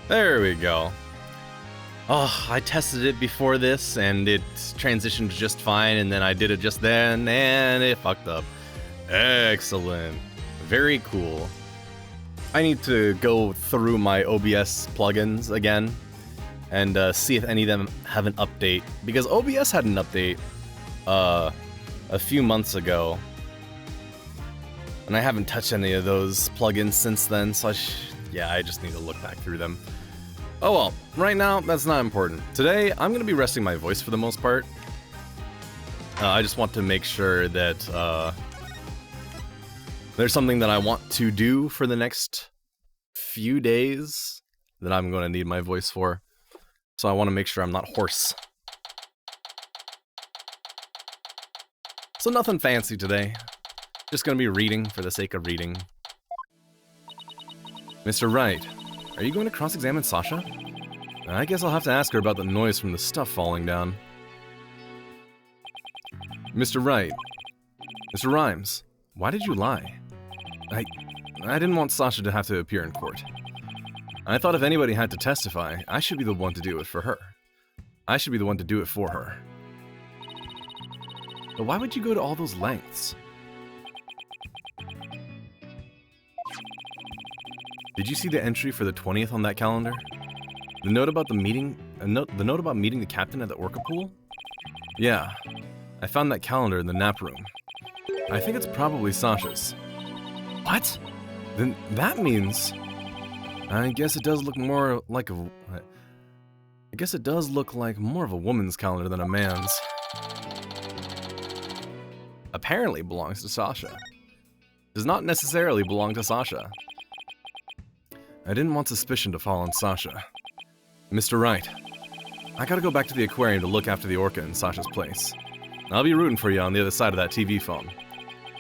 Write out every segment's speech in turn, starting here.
There we go. Oh, I tested it before this, and it transitioned just fine, and then I did it just then, and it fucked up. Excellent. Very cool. I need to go through my OBS plugins again, and see if any of them have an update, because OBS had an update a few months ago, and I haven't touched any of those plugins since then, so I just need to look back through them. Oh well, right now, that's not important. Today, I'm going to be resting my voice for the most part. I just want to make sure that there's something that I want to do for the next few days that I'm going to need my voice for. So I want to make sure I'm not hoarse. So nothing fancy today. Just going to be reading for the sake of reading. Mr. Wright, are you going to cross-examine Sasha? I guess I'll have to ask her about the noise from the stuff falling down. Mr. Wright. Mr. Rhymes, why did you lie? I didn't want Sasha to have to appear in court. I thought if anybody had to testify, I should be the one to do it for her. I should be the one to do it for her. But why would you go to all those lengths? Did you see the entry for the 20th on that calendar? The note about the meeting, the note about meeting the captain at the Orca pool? Yeah, I found that calendar in the nap room. I think it's probably Sasha's. What? Then that means... I guess it does look more like a... I guess it does look like more of a woman's calendar than a man's. Apparently belongs to Sasha. Does not necessarily belong to Sasha. I didn't want suspicion to fall on Sasha. Mr. Wright, I gotta go back to the aquarium to look after the orca in Sasha's place. I'll be rooting for you on the other side of that TV phone.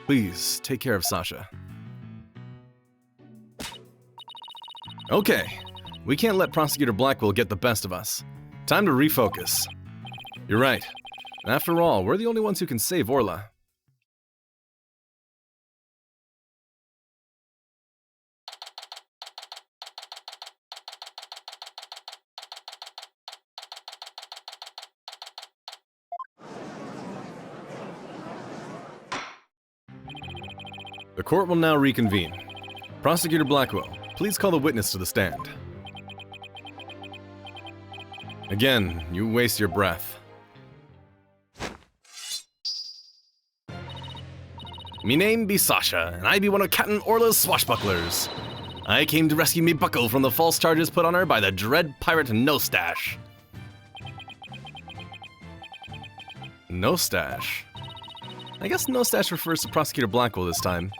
Please, take care of Sasha. Okay, we can't let Prosecutor Blackwell get the best of us. Time to refocus. You're right. After all, we're the only ones who can save Orla. The court will now reconvene. Prosecutor Blackwell, please call the witness to the stand. Again, you waste your breath. Me name be Sasha, and I be one of Captain Orla's swashbucklers. I came to rescue me buckle from the false charges put on her by the dread pirate No-Stash. No-Stash? I guess No-Stash refers to Prosecutor Blackwell this time.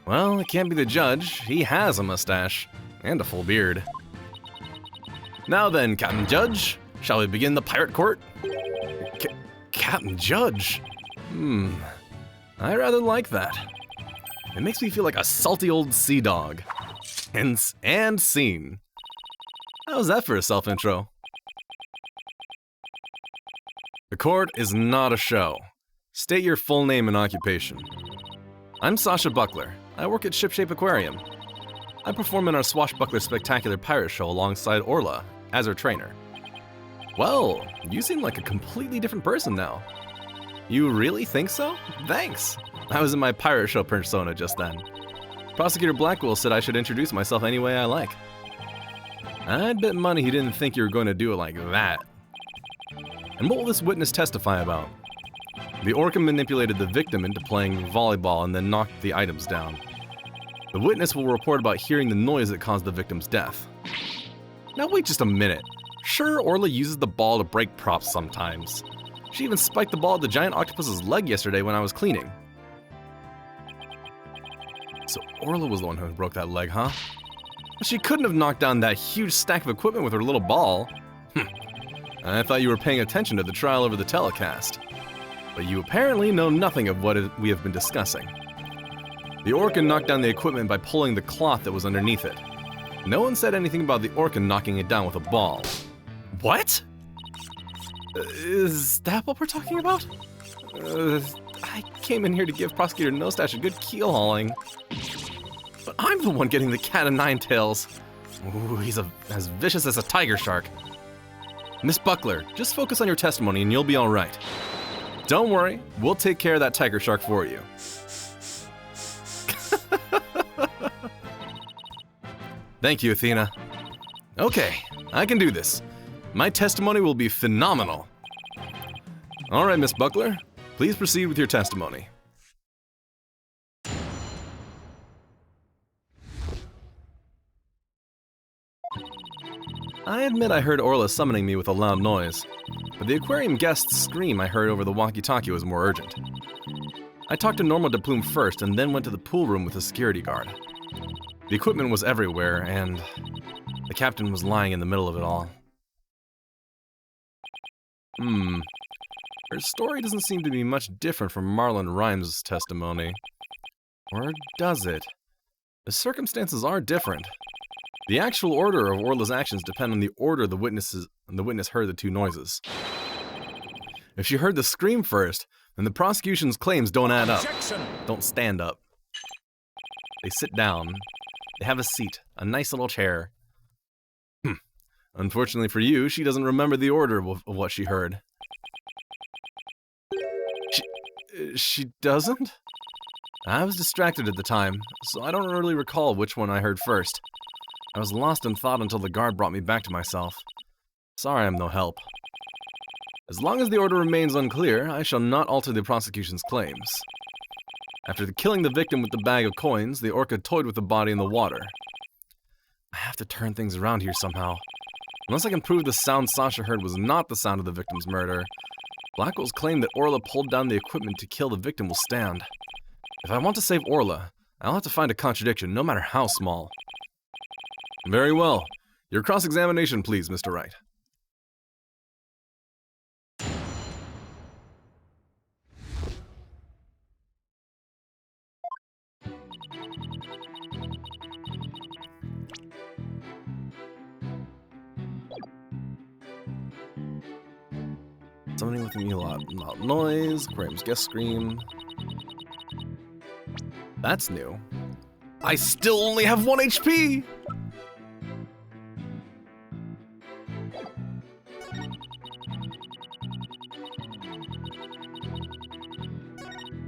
Well, it can't be the judge. He has a mustache. And a full beard. Now then, Captain Judge, shall we begin the pirate court? Captain Judge? I rather like that. It makes me feel like a salty old sea dog. And scene. How's that for a self-intro? The court is not a show. State your full name and occupation. I'm Sasha Buckler. I work at Shipshape Aquarium. I perform in our Swashbuckler Spectacular Pirate Show alongside Orla as her trainer. Well, you seem like a completely different person now. You really think so? Thanks. I was in my pirate show persona just then. Prosecutor Blackwell said I should introduce myself any way I like. I'd bet money he didn't think you were going to do it like that. And what will this witness testify about? The orca manipulated the victim into playing volleyball and then knocked the items down. The witness will report about hearing the noise that caused the victim's death. Now wait just a minute. Sure, Orla uses the ball to break props sometimes. She even spiked the ball at the giant octopus's leg yesterday when I was cleaning. So Orla was the one who broke that leg, huh? Well, she couldn't have knocked down that huge stack of equipment with her little ball. I thought you were paying attention to the trial over the telecast. But you apparently know nothing of what we have been discussing. The orca knocked down the equipment by pulling the cloth that was underneath it. No one said anything about the orca knocking it down with a ball. What? Is that what we're talking about? I came in here to give Prosecutor No-Stash a good keel hauling. But I'm the one getting the cat o' nine tails. Ooh, he's as vicious as a tiger shark. Miss Buckler, just focus on your testimony and you'll be all right. Don't worry, we'll take care of that tiger shark for you. Thank you, Athena. Okay, I can do this. My testimony will be phenomenal. All right, Miss Buckler, please proceed with your testimony. I admit I heard Orla summoning me with a loud noise, but the aquarium guest's scream I heard over the walkie-talkie was more urgent. I talked to Norma de Plume first and then went to the pool room with a security guard. The equipment was everywhere, and the captain was lying in the middle of it all. Her story doesn't seem to be much different from Marlon Rhymes' testimony. Or does it? The circumstances are different. The actual order of Orla's actions depend on the order the witness heard the two noises. If she heard the scream first, then the prosecution's claims don't add up. Don't stand up. They sit down. They have a seat, a nice little chair. Unfortunately for you, she doesn't remember the order of what she heard. She doesn't? I was distracted at the time, so I don't really recall which one I heard first. I was lost in thought until the guard brought me back to myself. Sorry I'm no help. As long as the order remains unclear, I shall not alter the prosecution's claims. After killing the victim with the bag of coins, the orca toyed with the body in the water. I have to turn things around here somehow. Unless I can prove the sound Sasha heard was not the sound of the victim's murder, Blackwell's claim that Orla pulled down the equipment to kill the victim will stand. If I want to save Orla, I'll have to find a contradiction, no matter how small. Very well. Your cross-examination, please, Mr. Wright. Summoning with me a loud noise, aquarium's guest scream. That's new. I still only have 1 HP!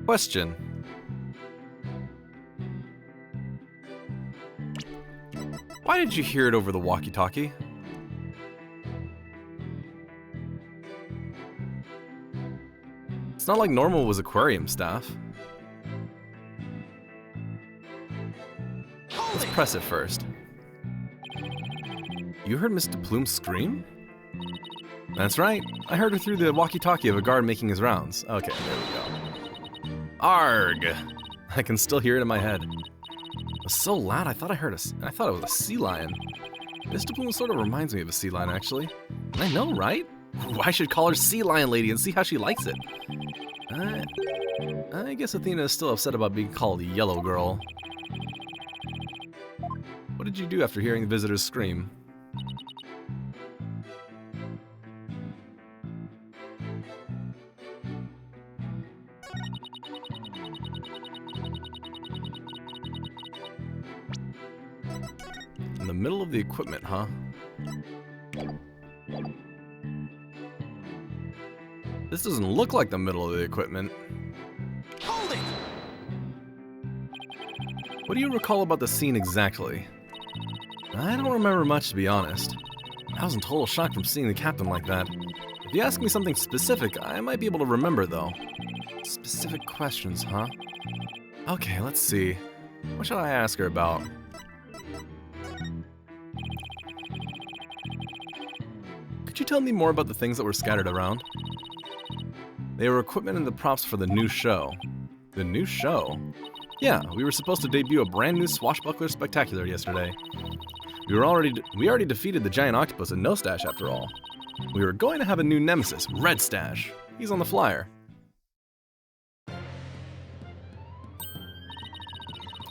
Question. Why did you hear it over the walkie-talkie? It's not like Norma was aquarium staff. Let's press it first. You heard Miss de Plume scream? That's right. I heard her through the walkie-talkie of a guard making his rounds. Okay, there we go. Arg! I can still hear it in my head. It was so loud, I thought it was a sea lion. Miss de Plume sort of reminds me of a sea lion, actually. I know, right? Ooh, I should call her Sea Lion Lady and see how she likes it. I guess Athena is still upset about being called Yellow Girl. What did you do after hearing the visitors scream? In the middle of the equipment, huh? This doesn't look like the middle of the equipment. Hold it! What do you recall about the scene exactly? I don't remember much, to be honest. I was in total shock from seeing the captain like that. If you ask me something specific, I might be able to remember, though. Specific questions, huh? Okay, let's see. What should I ask her about? Could you tell me more about the things that were scattered around? They were equipment and the props for the new show. The new show? Yeah, we were supposed to debut a brand new swashbuckler spectacular yesterday. We already defeated the giant octopus in No Stash after all. We were going to have a new nemesis, Red Stash. He's on the flyer.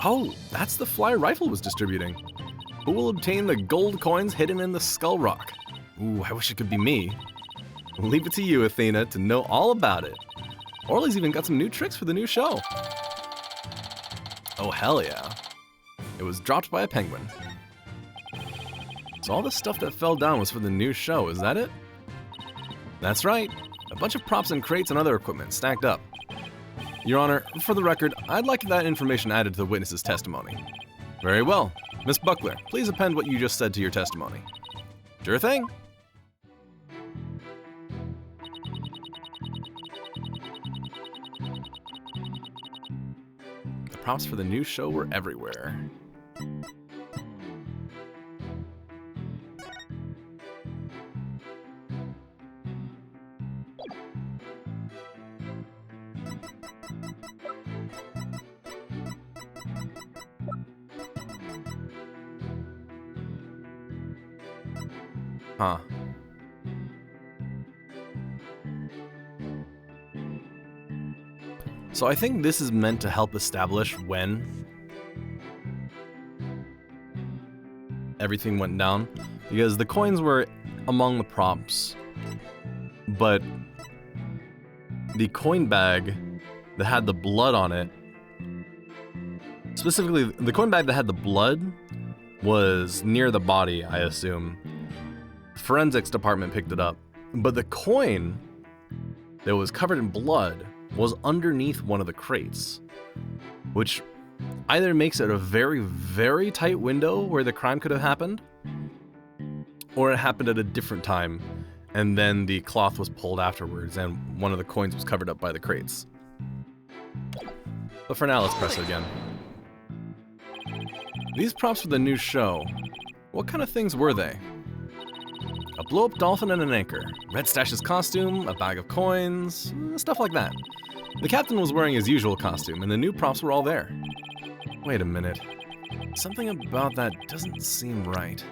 Oh, that's the flyer Rifle was distributing. Who will obtain the gold coins hidden in the Skull Rock? Ooh, I wish it could be me. We'll leave it to you, Athena, to know all about it. Orly's even got some new tricks for the new show. Oh, hell yeah. It was dropped by a penguin. So all the stuff that fell down was for the new show, is that it? That's right. A bunch of props and crates and other equipment stacked up. Your Honor, for the record, I'd like that information added to the witness's testimony. Very well. Miss Buckler, please append what you just said to your testimony. Sure thing. The props for the new show were everywhere. Huh. So I think this is meant to help establish when everything went down, because the coins were among the props, but the coin bag that had the blood on it, specifically the coin bag that had the blood, was near the body, I assume. Forensics department picked it up, but the coin that was covered in blood was underneath one of the crates, which either makes it a very, very tight window where the crime could have happened, or it happened at a different time, and then the cloth was pulled afterwards, and one of the coins was covered up by the crates. But for now, let's press it again. These props for the new show, what kind of things were they? A blow-up dolphin and an anchor, Red Stash's costume, a bag of coins, stuff like that. The captain was wearing his usual costume, and the new props were all there. Wait a minute. Something about that doesn't seem right.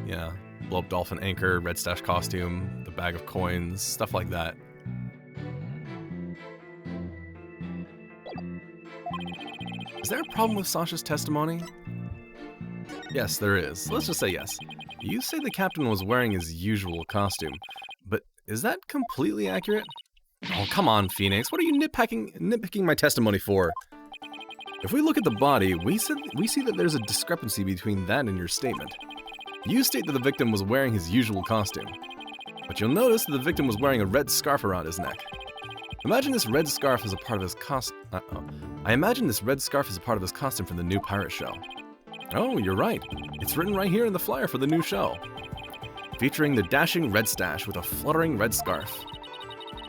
Yeah, blow-up dolphin anchor, Red Stash costume, the bag of coins, stuff like that. Is there a problem with Sasha's testimony? Yes, there is. Let's just say yes. You say the captain was wearing his usual costume, but is that completely accurate? Oh, come on, Phoenix. What are you nitpicking my testimony for? If we look at the body, we see that there's a discrepancy between that and your statement. You state that the victim was wearing his usual costume, but you'll notice that the victim was wearing a red scarf around his neck. Imagine this red scarf as a part of his I imagine this red scarf is a part of his costume for the new pirate show. Oh, you're right. It's written right here in the flyer for the new show. Featuring the dashing Red Stash with a fluttering red scarf.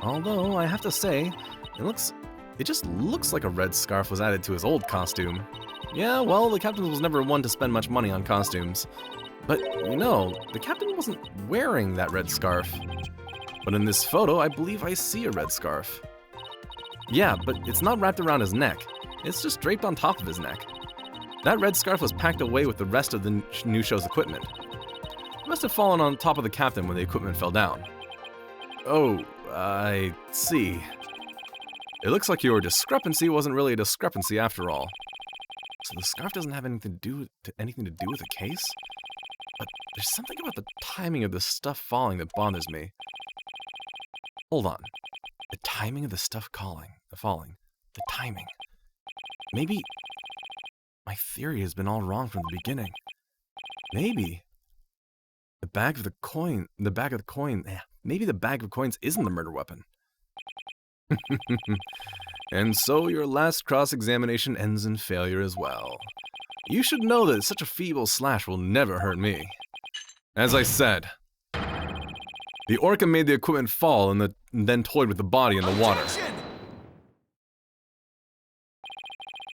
Although, I have to say, it just looks like a red scarf was added to his old costume. Yeah, well, the captain was never one to spend much money on costumes. But, you know, the captain wasn't wearing that red scarf. But in this photo, I believe I see a red scarf. Yeah, but it's not wrapped around his neck. It's just draped on top of his neck. That red scarf was packed away with the rest of the new show's equipment. It must have fallen on top of the captain when the equipment fell down. Oh, I see. It looks like your discrepancy wasn't really a discrepancy after all. So the scarf doesn't have anything to do with the case? But there's something about the timing of the stuff falling that bothers me. Hold on. The timing of the stuff falling. The timing. Maybe my theory has been all wrong from the beginning. Maybe maybe the bag of coins isn't the murder weapon. And so your last cross-examination ends in failure as well. You should know that such a feeble slash will never hurt me. As I said, the orca made the equipment fall and then toyed with the body in the water.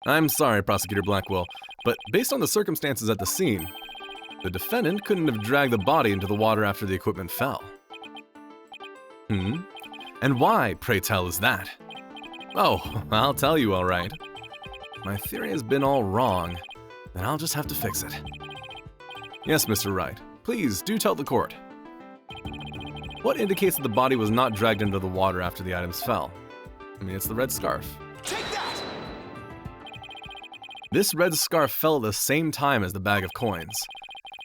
I'm sorry, Prosecutor Blackwell, but based on the circumstances at the scene, the defendant couldn't have dragged the body into the water after the equipment fell. And why, pray tell, is that? Oh, I'll tell you all right. My theory has been all wrong, and I'll just have to fix it. Yes, Mr. Wright, please do tell the court. What indicates that the body was not dragged into the water after the items fell? I mean, it's the red scarf. Take that! This red scarf fell at the same time as the bag of coins.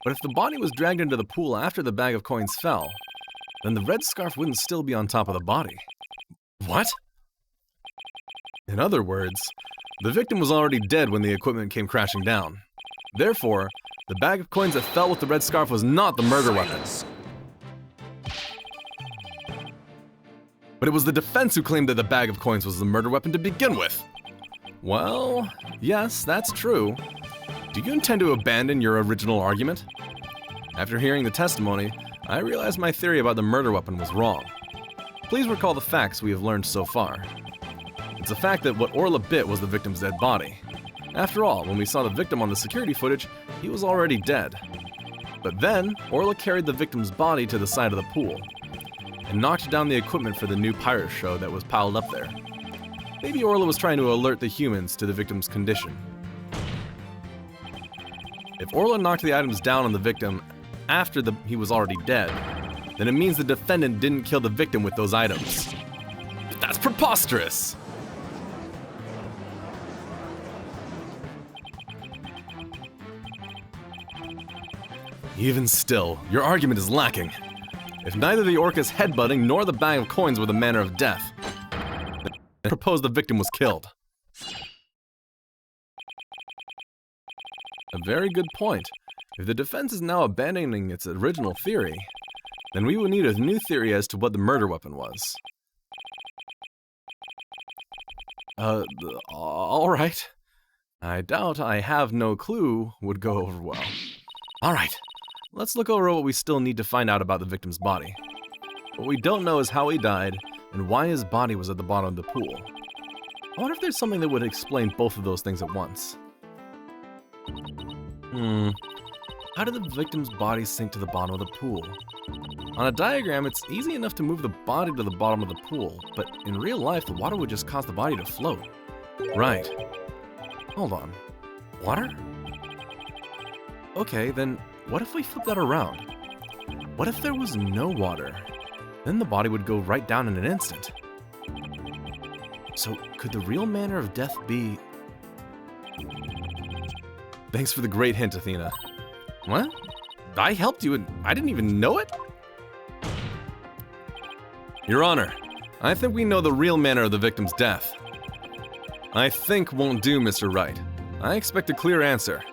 But if the body was dragged into the pool after the bag of coins fell, then the red scarf wouldn't still be on top of the body. What? In other words, The victim was already dead when the equipment came crashing down. Therefore, the bag of coins that fell with the red scarf was not the murder weapon. But it was the defense who claimed that the bag of coins was the murder weapon to begin with. Well, yes, that's true. Do you intend to abandon your original argument? After hearing the testimony, I realized my theory about the murder weapon was wrong. Please recall the facts we have learned so far. It's a fact that what Orla bit was the victim's dead body. After all, when we saw the victim on the security footage, he was already dead. But then, Orla carried the victim's body to the side of the pool and knocked down the equipment for the new pirate show that was piled up there. Maybe Orla was trying to alert the humans to the victim's condition. If Orla knocked the items down on the victim after he was already dead, then it means the defendant didn't kill the victim with those items. But that's preposterous! Even still, your argument is lacking. If neither the orca's headbutting nor the bag of coins were the manner of death, then I propose the victim was killed. A very good point. If the defense is now abandoning its original theory, then we will need a new theory as to what the murder weapon was. Alright. I doubt I have no clue would go over well. Alright. Let's look over what we still need to find out about the victim's body. What we don't know is how he died, and why his body was at the bottom of the pool. I wonder if there's something that would explain both of those things at once. How did the victim's body sink to the bottom of the pool? On a diagram, it's easy enough to move the body to the bottom of the pool, but in real life, the water would just cause the body to float. Right. Hold on. Water? Okay, then what if we flip that around? What if there was no water? Then the body would go right down in an instant. So, could the real manner of death be... Thanks for the great hint, Athena. What? I helped you and I didn't even know it? Your Honor, I think we know the real manner of the victim's death. I think won't do, Mr. Wright. I expect a clear answer.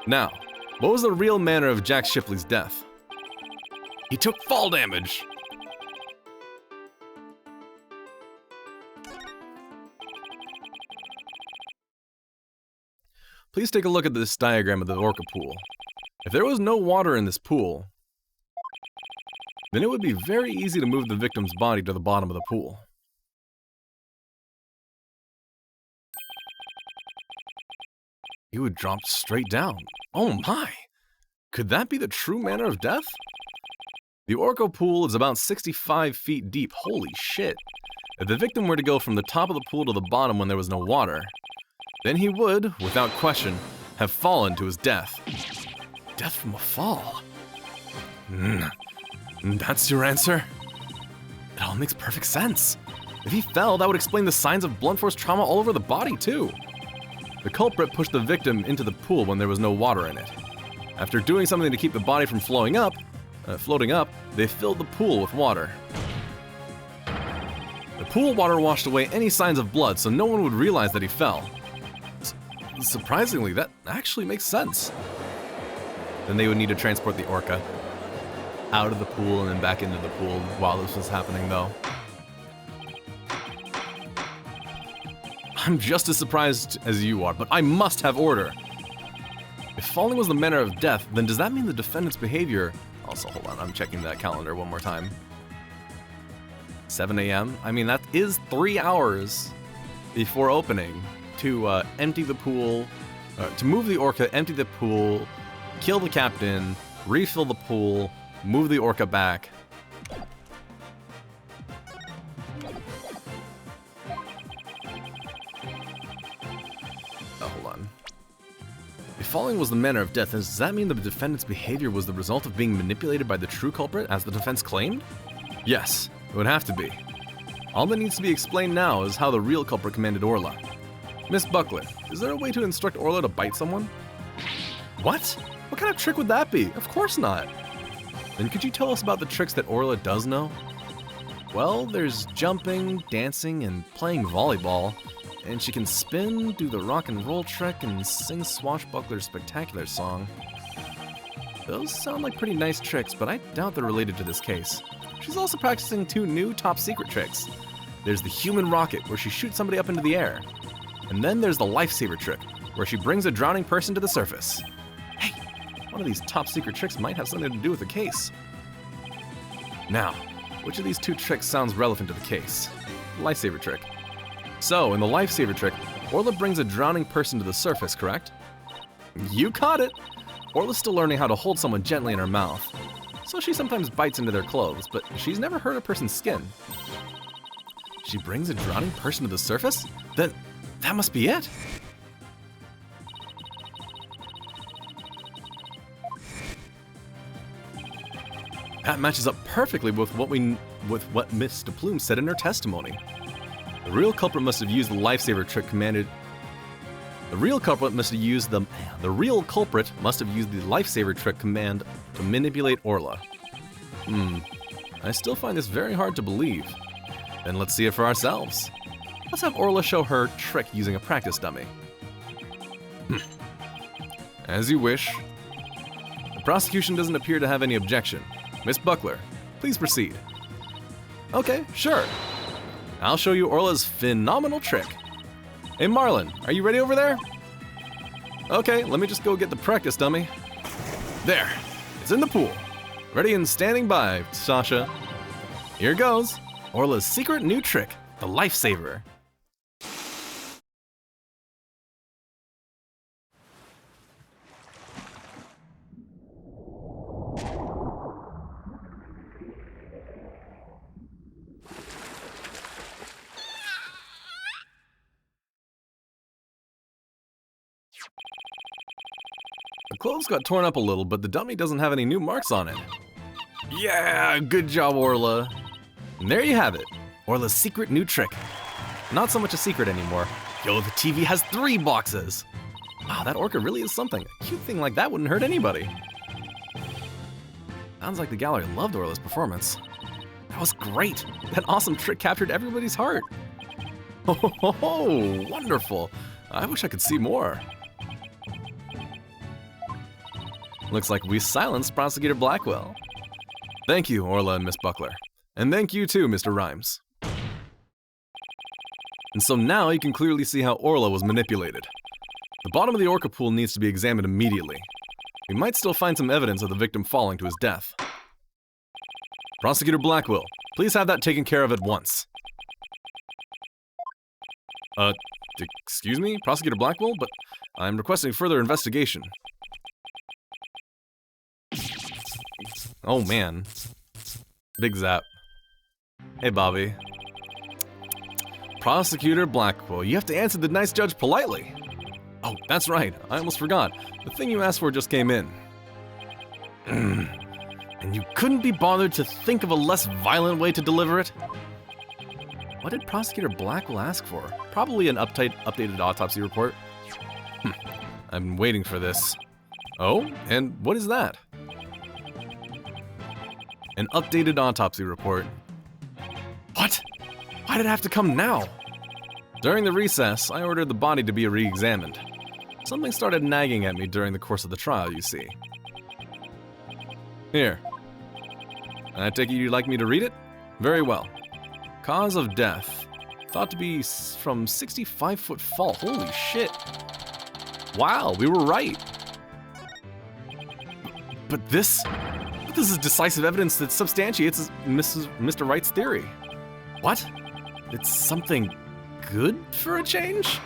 Now, what was the real manner of Jack Shipley's death? He took fall damage! Please take a look at this diagram of the orca pool. If there was no water in this pool, then it would be very easy to move the victim's body to the bottom of the pool. He would drop straight down. Oh my! Could that be the true manner of death? The orca pool is about 65 feet deep. Holy shit. If the victim were to go from the top of the pool to the bottom when there was no water, then he would, without question, have fallen to his death. Death from a fall. That's your answer? It all makes perfect sense. If he fell, that would explain the signs of blunt force trauma all over the body, too. The culprit pushed the victim into the pool when there was no water in it. After doing something to keep the body from floating up, they filled the pool with water. The pool water washed away any signs of blood, so no one would realize that he fell. Surprisingly, that actually makes sense. Then they would need to transport the orca out of the pool and then back into the pool while this was happening, though. I'm just as surprised as you are, but I must have order. If falling was the manner of death, then does that mean the defendant's behavior... Also, hold on, I'm checking that calendar one more time. 7 a.m.? I mean, that is 3 hours before opening to empty the pool, to move the orca, empty the pool, kill the captain, refill the pool, move the orca back. Oh, hold on. If falling was the manner of death, does that mean the defendant's behavior was the result of being manipulated by the true culprit, as the defense claimed? Yes, it would have to be. All that needs to be explained now is how the real culprit commanded Orla. Miss Buckler, is there a way to instruct Orla to bite someone? What? What kind of trick would that be? Of course not. Then could you tell us about the tricks that Orla does know? Well, there's jumping, dancing, and playing volleyball, and she can spin, do the rock and roll trick, and sing Swashbuckler's spectacular song. Those sound like pretty nice tricks, but I doubt they're related to this case. She's also practicing 2 new top-secret tricks. There's the human rocket, where she shoots somebody up into the air. And then there's the lifesaver trick, where she brings a drowning person to the surface. Hey, one of these top-secret tricks might have something to do with the case. Now, which of these 2 tricks sounds relevant to the case? The lifesaver trick. So, in the lifesaver trick, Orla brings a drowning person to the surface, correct? You caught it! Orla's still learning how to hold someone gently in her mouth, so she sometimes bites into their clothes, but she's never hurt a person's skin. She brings a drowning person to the surface? Then that must be it! That matches up perfectly with what Miss DePlume said in her testimony. The real culprit must have used the lifesaver trick commanded. The real culprit must have used the lifesaver trick command to manipulate Orla. I still find this very hard to believe. Then let's see it for ourselves. Let's have Orla show her trick using a practice dummy. As you wish. The prosecution doesn't appear to have any objection. Miss Buckler, please proceed. Okay, sure. I'll show you Orla's phenomenal trick. Hey Marlon, are you ready over there? Okay, let me just go get the practice dummy. There, it's in the pool. Ready and standing by, Sasha. Here goes. Orla's secret new trick, the lifesaver. The clothes got torn up a little, but the dummy doesn't have any new marks on it. Yeah, good job, Orla. And there you have it, Orla's secret new trick. Not so much a secret anymore. Yo, the TV has 3 boxes. Wow, that orca really is something. A cute thing like that wouldn't hurt anybody. Sounds like the gallery loved Orla's performance. That was great. That awesome trick captured everybody's heart. Oh, wonderful. I wish I could see more. Looks like we silenced Prosecutor Blackwell. Thank you, Orla and Miss Buckler. And thank you too, Mr. Rhymes. And so now you can clearly see how Orla was manipulated. The bottom of the orca pool needs to be examined immediately. We might still find some evidence of the victim falling to his death. Prosecutor Blackwell, please have that taken care of at once. Excuse me, Prosecutor Blackwell, but I'm requesting further investigation. Oh man. Big zap. Hey Bobby. Prosecutor Blackwell, you have to answer the nice judge politely. Oh, that's right, I almost forgot. The thing you asked for just came in. And you couldn't be bothered to think of a less violent way to deliver it? What did Prosecutor Blackwell ask for? Probably an updated autopsy report. I've been waiting for this. Oh, and what is that? An updated autopsy report. What? Why did it have to come now? During the recess, I ordered the body to be re-examined. Something started nagging at me during the course of the trial, you see. Here. I take it you'd like me to read it? Very well. Cause of death. Thought to be from 65-foot fall. Holy shit. Wow, we were right. But this is decisive evidence that substantiates Mr. Wright's theory. What? It's something good for a change?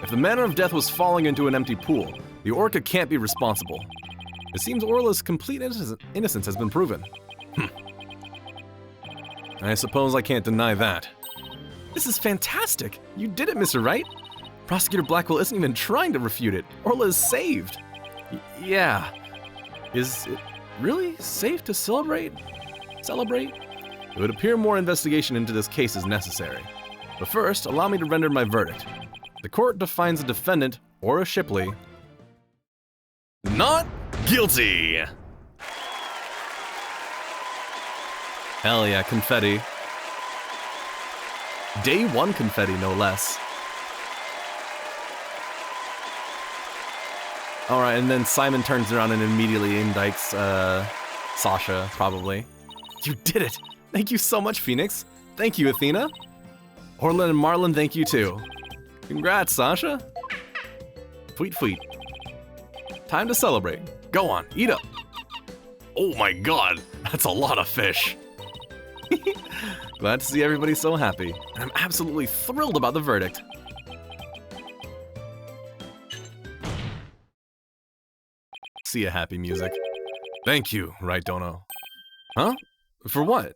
If the manner of death was falling into an empty pool, the orca can't be responsible. It seems Orla's complete innocence has been proven. I suppose I can't deny that. This is fantastic! You did it, Mr. Wright! Prosecutor Blackwell isn't even trying to refute it. Orla is saved. Yeah. Is it really safe to celebrate? It would appear more investigation into this case is necessary. But first, allow me to render my verdict. The court defines the defendant, Orla Shipley, not guilty! Hell yeah, confetti. Day 1 confetti, no less. Alright, and then Simon turns around and immediately indicts Sasha, probably. You did it! Thank you so much, Phoenix. Thank you, Athena. Orla and Marlon, thank you too. Congrats, Sasha. Tweet, tweet. Time to celebrate. Go on, eat up. Oh my god, that's a lot of fish. Glad to see everybody so happy. And I'm absolutely thrilled about the verdict. See ya, happy music. Thank you, Wright Dono. Huh? For what?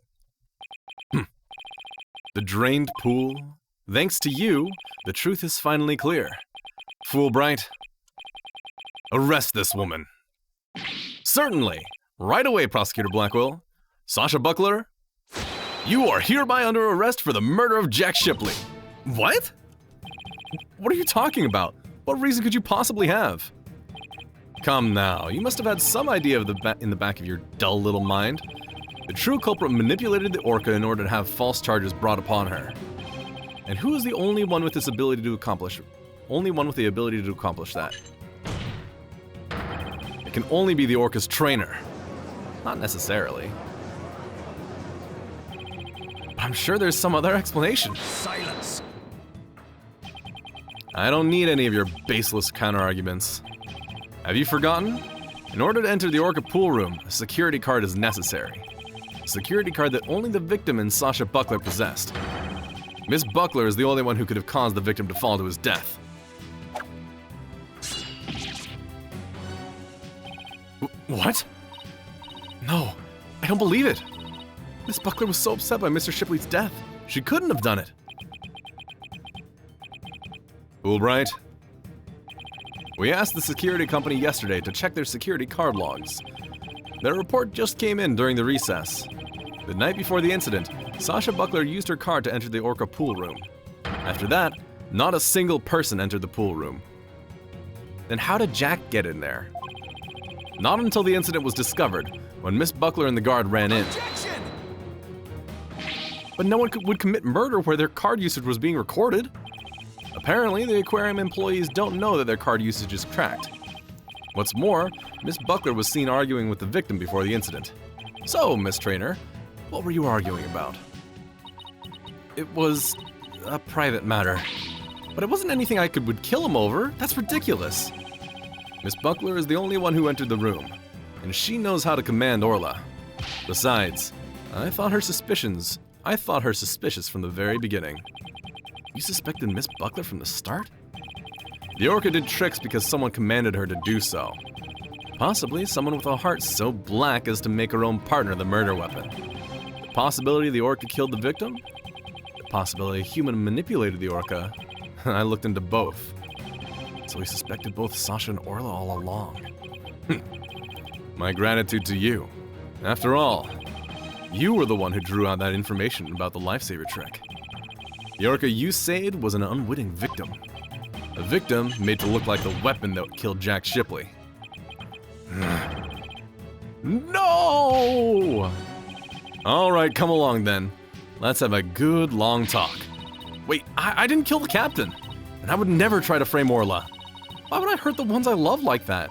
The drained pool. Thanks to you, the truth is finally clear. Fulbright, arrest this woman. Certainly. Right away, Prosecutor Blackwell. Sasha Buckler, you are hereby under arrest for the murder of Jack Shipley. What? What are you talking about? What reason could you possibly have? Come now, you must have had some idea of in the back of your dull little mind. The true culprit manipulated the Orca in order to have false charges brought upon her. And who is the only one with this ability to accomplish? Only one with the ability to accomplish that. It can only be the Orca's trainer. Not necessarily. But I'm sure there's some other explanation. Silence. I don't need any of your baseless counter-arguments. Have you forgotten? In order to enter the Orca pool room, a security card is necessary. A security card that only the victim and Sasha Buckler possessed. Miss Buckler is the only one who could have caused the victim to fall to his death. What? No, I don't believe it. Miss Buckler was so upset by Mr. Shipley's death. She couldn't have done it. Fulbright, we asked the security company yesterday to check their security card logs. Their report just came in during the recess. The night before the incident, Sasha Buckler used her card to enter the Orca pool room. After that, not a single person entered the pool room. Then how did Jack get in there? Not until the incident was discovered, when Miss Buckler and the guard ran in. Objection! But no one would commit murder where their card usage was being recorded. Apparently, the aquarium employees don't know that their card usage is tracked. What's more, Miss Buckler was seen arguing with the victim before the incident. So, Miss Trainer, what were you arguing about? It was a private matter. But it wasn't anything I would kill him over. That's ridiculous. Miss Buckler is the only one who entered the room, and she knows how to command Orla. Besides, I thought her suspicious from the very beginning. You suspected Miss Buckler from the start? The Orca did tricks because someone commanded her to do so. Possibly someone with a heart so black as to make her own partner the murder weapon. The possibility the Orca killed the victim? The possibility a human manipulated the Orca? I looked into both. So we suspected both Sasha and Orla all along. My gratitude to you. After all, you were the one who drew out that information about the lifesaver trick. The Orca you saved was an unwitting victim. A victim made to look like the weapon that killed Jack Shipley. No! Alright, come along then. Let's have a good long talk. Wait, I didn't kill the captain. And I would never try to frame Orla. Why would I hurt the ones I love like that?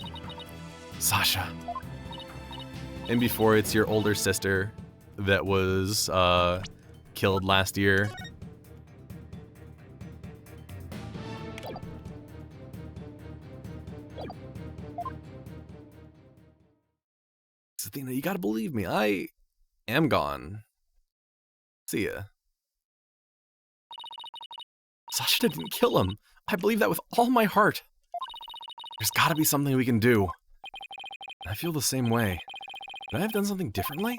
Sasha. And before it's your older sister that was killed last year. Athena, you gotta believe me, I am gone. See ya. Sasha didn't kill him. I believe that with all my heart. There's gotta be something we can do. I feel the same way. Could I have done something differently?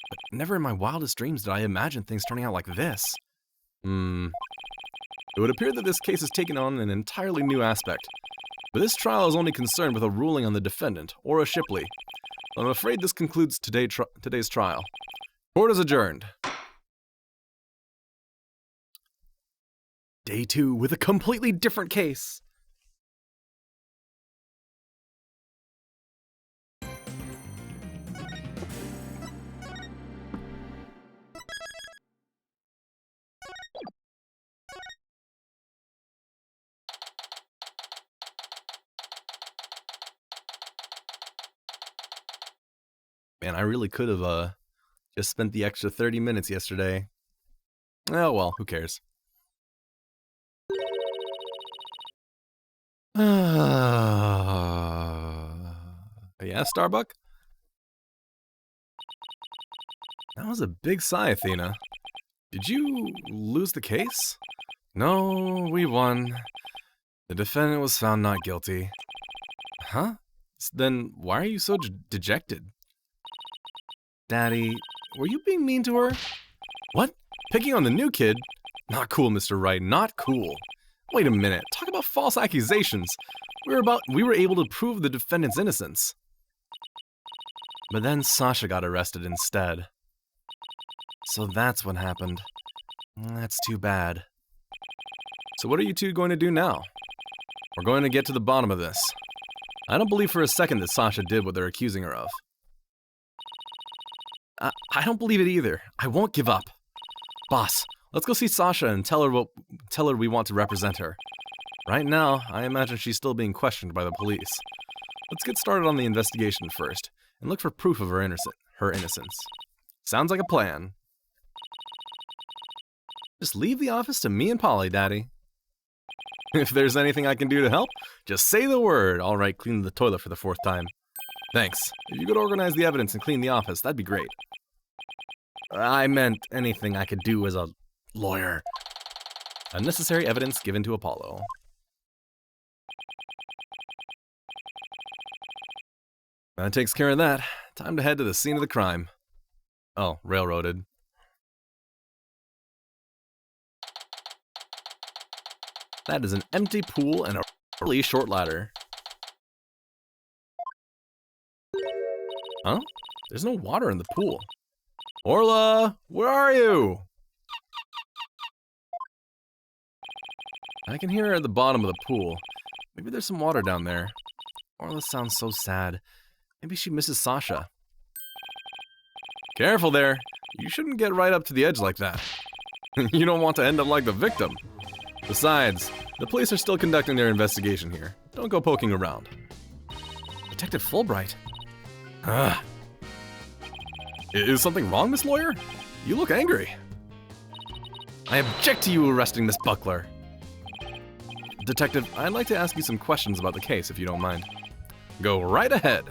But never in my wildest dreams did I imagine things turning out like this. It would appear that this case has taken on an entirely new aspect. But this trial is only concerned with a ruling on the defendant, or a Shipley. I'm afraid this concludes today's trial. Court is adjourned. Day 2 with a completely different case. Man, I really could have just spent the extra 30 minutes yesterday. Oh well, who cares? Yeah, Starbuck? That was a big sigh, Athena. Did you lose the case? No, we won. The defendant was found not guilty. Huh? Then why are you so dejected? Daddy, were you being mean to her? What? Picking on the new kid? Not cool, Mr. Wright, not cool. Wait a minute, talk about false accusations. We were able to prove the defendant's innocence. But then Sasha got arrested instead. So that's what happened. That's too bad. So what are you two going to do now? We're going to get to the bottom of this. I don't believe for a second that Sasha did what they're accusing her of. I don't believe it either. I won't give up. Boss, let's go see Sasha and tell her we want to represent her. Right now, I imagine she's still being questioned by the police. Let's get started on the investigation first, and look for proof of her innocence. Sounds like a plan. Just leave the office to me and Polly, Daddy. If there's anything I can do to help, just say the word. All right, clean the toilet for the 4th time. Thanks. If you could organize the evidence and clean the office, that'd be great. I meant anything I could do as a lawyer. Unnecessary evidence given to Apollo. That takes care of that. Time to head to the scene of the crime. Oh, railroaded. That is an empty pool and a really short ladder. Huh? There's no water in the pool. Orla, where are you? I can hear her at the bottom of the pool. Maybe there's some water down there. Orla sounds so sad. Maybe she misses Sasha. Careful there. You shouldn't get right up to the edge like that. You don't want to end up like the victim. Besides, the police are still conducting their investigation here. Don't go poking around. Detective Fulbright. Ugh. Is something wrong, Miss Lawyer? You look angry. I object to you arresting Miss Buckler. Detective, I'd like to ask you some questions about the case, if you don't mind. Go right ahead.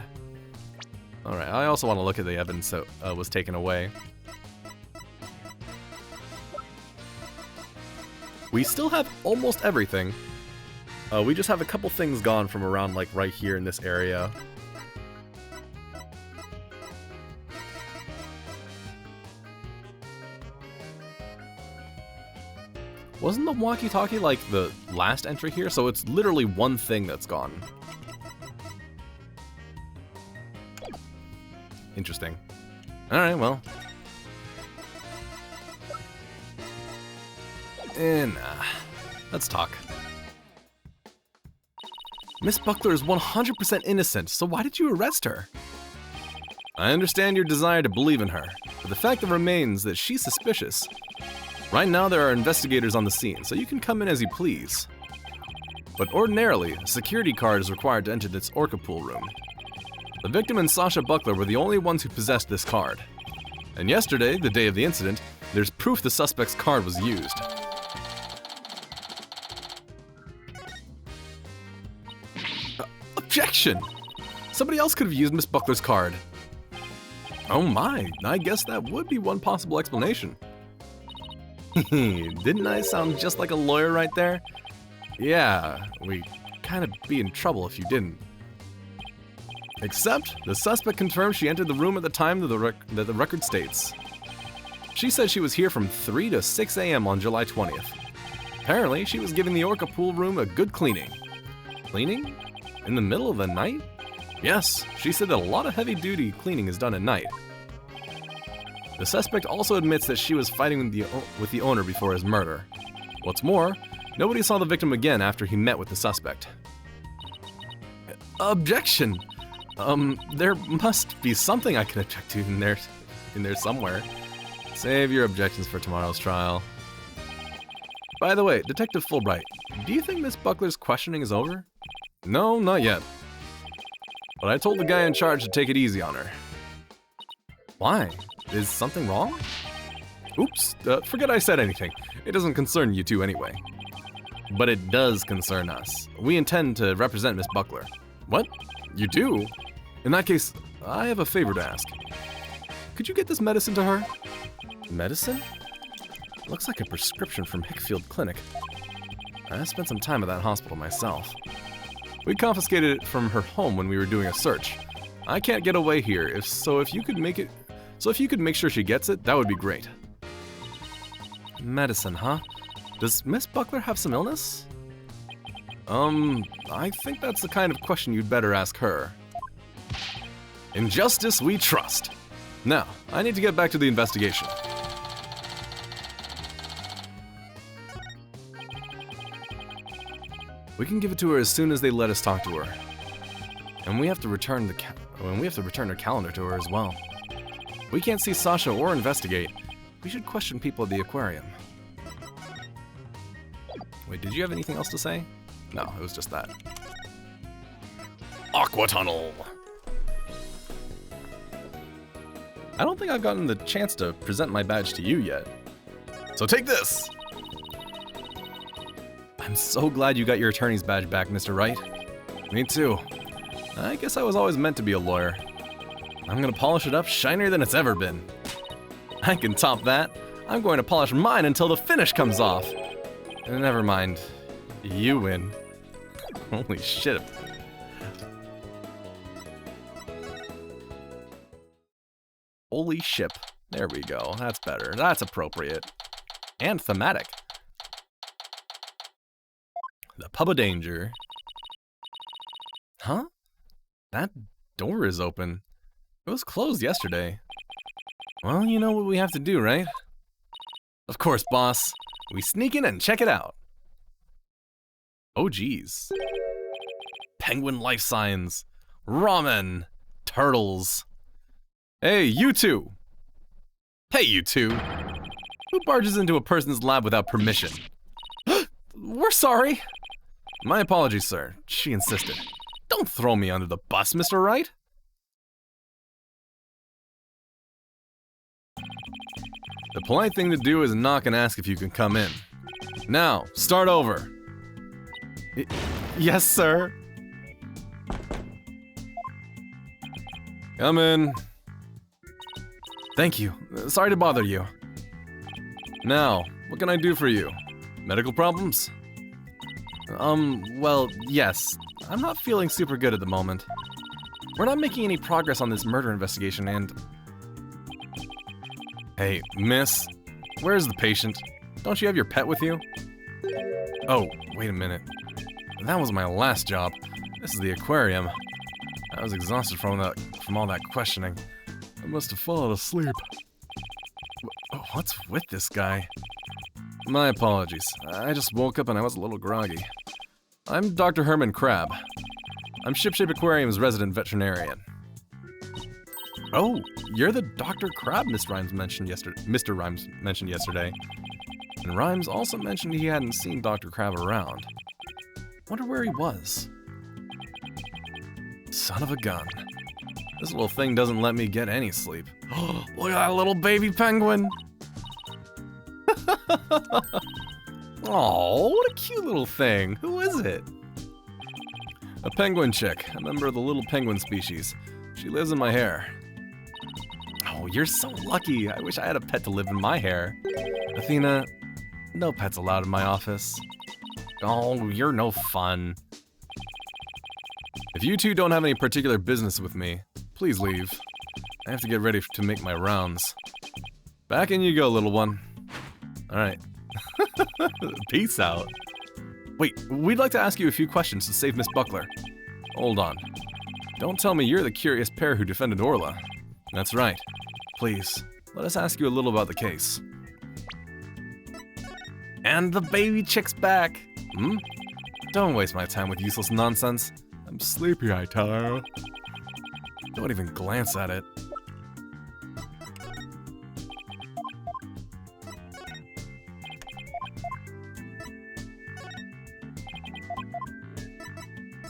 Alright, I also want to look at the evidence that was taken away. We still have almost everything. We just have a couple things gone from around, like, right here in this area. Wasn't the walkie-talkie, like, the last entry here? So it's literally one thing that's gone. Interesting. Alright, well. Let's talk. Miss Buckler is 100% innocent, so why did you arrest her? I understand your desire to believe in her, but the fact that remains that she's suspicious. Right now there are investigators on the scene, so you can come in as you please. But ordinarily, a security card is required to enter this orca pool room. The victim and Sasha Buckler were the only ones who possessed this card. And yesterday, the day of the incident, there's proof the suspect's card was used. Objection! Somebody else could have used Miss Buckler's card. Oh my, I guess that would be one possible explanation. Didn't I sound just like a lawyer right there? Yeah, we'd kind of be in trouble if you didn't. Except, the suspect confirmed she entered the room at the time that the record states. She said she was here from 3 to 6 a.m. on July 20th. Apparently, she was giving the orca pool room a good cleaning. Cleaning? In the middle of the night? Yes, she said that a lot of heavy-duty cleaning is done at night. The suspect also admits that she was fighting with the owner before his murder. What's more, nobody saw the victim again after he met with the suspect. Objection! There must be something I can object to in there somewhere. Save your objections for tomorrow's trial. By the way, Detective Fulbright, do you think Miss Buckler's questioning is over? No, not yet. But I told the guy in charge to take it easy on her. Why? Is something wrong? Oops, forget I said anything. It doesn't concern you two anyway. But it does concern us. We intend to represent Miss Buckler. What? You do? In that case, I have a favor to ask. Could you get this medicine to her? Medicine? Looks like a prescription from Hickfield Clinic. I spent some time at that hospital myself. We confiscated it from her home when we were doing a search. I can't get away here, so if you could make sure she gets it, that would be great. Medicine, huh? Does Miss Buckler have some illness? I think that's the kind of question you'd better ask her. In justice we trust. Now, I need to get back to the investigation. We can give it to her as soon as they let us talk to her. And we have to return her calendar to her as well. We can't see Sasha or investigate. We should question people at the aquarium. Wait, did you have anything else to say? No, it was just that. Aqua Tunnel! I don't think I've gotten the chance to present my badge to you yet. So take this! I'm so glad you got your attorney's badge back, Mr. Wright. Me too. I guess I was always meant to be a lawyer. I'm gonna polish it up shinier than it's ever been. I can top that. I'm going to polish mine until the finish comes off. Never mind. You win. Holy shit. Holy ship. There we go. That's better. That's appropriate. And thematic. The Pub of Danger. Huh? That door is open. It was closed yesterday. Well, you know what we have to do, right? Of course, boss. We sneak in and check it out. Oh, geez. Penguin life signs. Ramen. Turtles. Hey, you two. Hey, you two. Who barges into a person's lab without permission? We're sorry. My apologies, sir. She insisted. Don't throw me under the bus, Mr. Wright. The polite thing to do is knock and ask if you can come in. Now, start over. Yes, sir. Come in. Thank you. Sorry to bother you. Now, what can I do for you? Medical problems? Well, yes. I'm not feeling super good at the moment. We're not making any progress on this murder investigation and... Hey, miss, where's the patient? Don't you have your pet with you? Oh, wait a minute. That was my last job. This is the aquarium. I was exhausted from all that questioning. I must have fallen asleep. What's with this guy? My apologies. I just woke up and I was a little groggy. I'm Dr. Herman Crab. I'm Shipshape Aquarium's resident veterinarian. Oh, you're the Dr. Crab Mr. Rhymes mentioned yesterday. And Rhymes also mentioned he hadn't seen Dr. Crab around. Wonder where he was. Son of a gun. This little thing doesn't let me get any sleep. Look at that little baby penguin! Oh, what a cute little thing. Who is it? A penguin chick, a member of the little penguin species. She lives in my hair. Oh, you're so lucky. I wish I had a pet to live in my hair. Athena, no pets allowed in my office. Oh, you're no fun. If you two don't have any particular business with me, please leave. I have to get ready to make my rounds. Back in you go, little one. Alright. Peace out. Wait, we'd like to ask you a few questions to save Miss Buckler. Hold on. Don't tell me you're the curious pair who defended Orla. That's right. Please, let us ask you a little about the case. And the baby chick's back! Hmm? Don't waste my time with useless nonsense. I'm sleepy, I tell her. Don't even glance at it.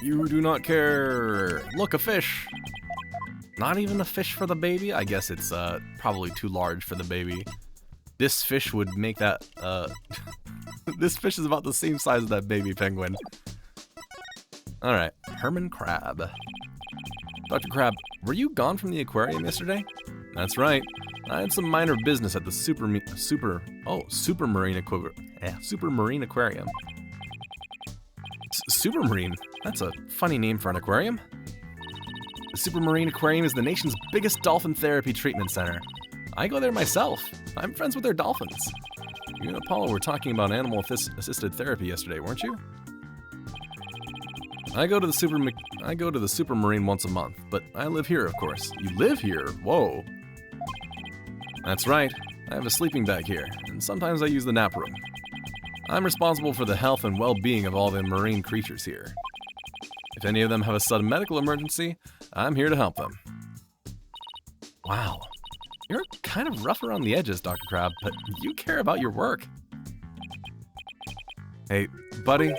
You do not care. Look, a fish. Not even a fish for the baby? I guess it's probably too large for the baby. This fish would make that, this fish is about the same size as that baby penguin. Alright, Herman Crab. Dr. Crab, were you gone from the aquarium yesterday? That's right. I had some minor business at the Supermarine Aquarium. Supermarine? That's a funny name for an aquarium. The Supermarine Aquarium is the nation's biggest dolphin therapy treatment center. I go there myself. I'm friends with their dolphins. You and Apollo were talking about animal-assisted therapy yesterday, weren't you? I go to the Supermarine once a month, but I live here, of course. You live here? Whoa. That's right. I have a sleeping bag here, and sometimes I use the nap room. I'm responsible for the health and well-being of all the marine creatures here. If any of them have a sudden medical emergency, I'm here to help them. Wow. You're kind of rough around the edges, Dr. Crab, but you care about your work. Hey, buddy,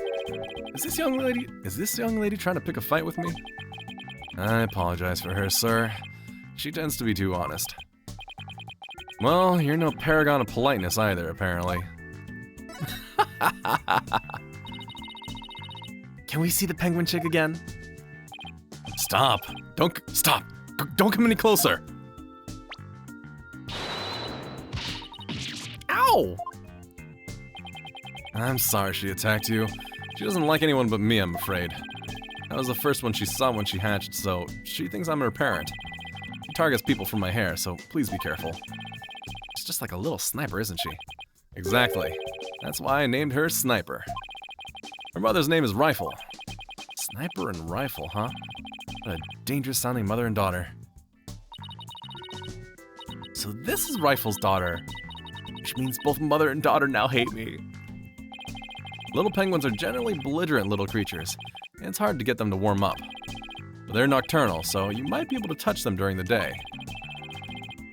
is this young lady trying to pick a fight with me? I apologize for her, sir. She tends to be too honest. Well, you're no paragon of politeness either, apparently. Can we see the penguin chick again? Stop. Stop. Don't come any closer. Ow! I'm sorry she attacked you. She doesn't like anyone but me, I'm afraid. I was the first one she saw when she hatched, so she thinks I'm her parent. She targets people for my hair, so please be careful. She's just like a little sniper, isn't she? Exactly. That's why I named her Sniper. Her mother's name is Rifle. Sniper and Rifle, huh? What a dangerous-sounding mother and daughter. So this is Rifle's daughter, which means both mother and daughter now hate me. Little penguins are generally belligerent little creatures, and it's hard to get them to warm up. But they're nocturnal, so you might be able to touch them during the day.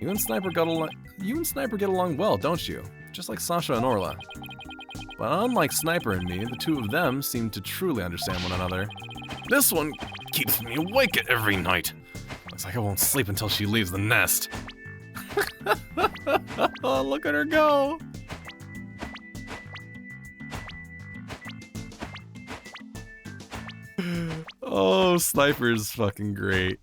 You and Sniper get along well, don't you? Just like Sasha and Orla. But unlike Sniper and me, the two of them seem to truly understand one another. This one keeps me awake every night. Looks like I won't sleep until she leaves the nest. Oh, look at her go! Oh, Sniper's fucking great.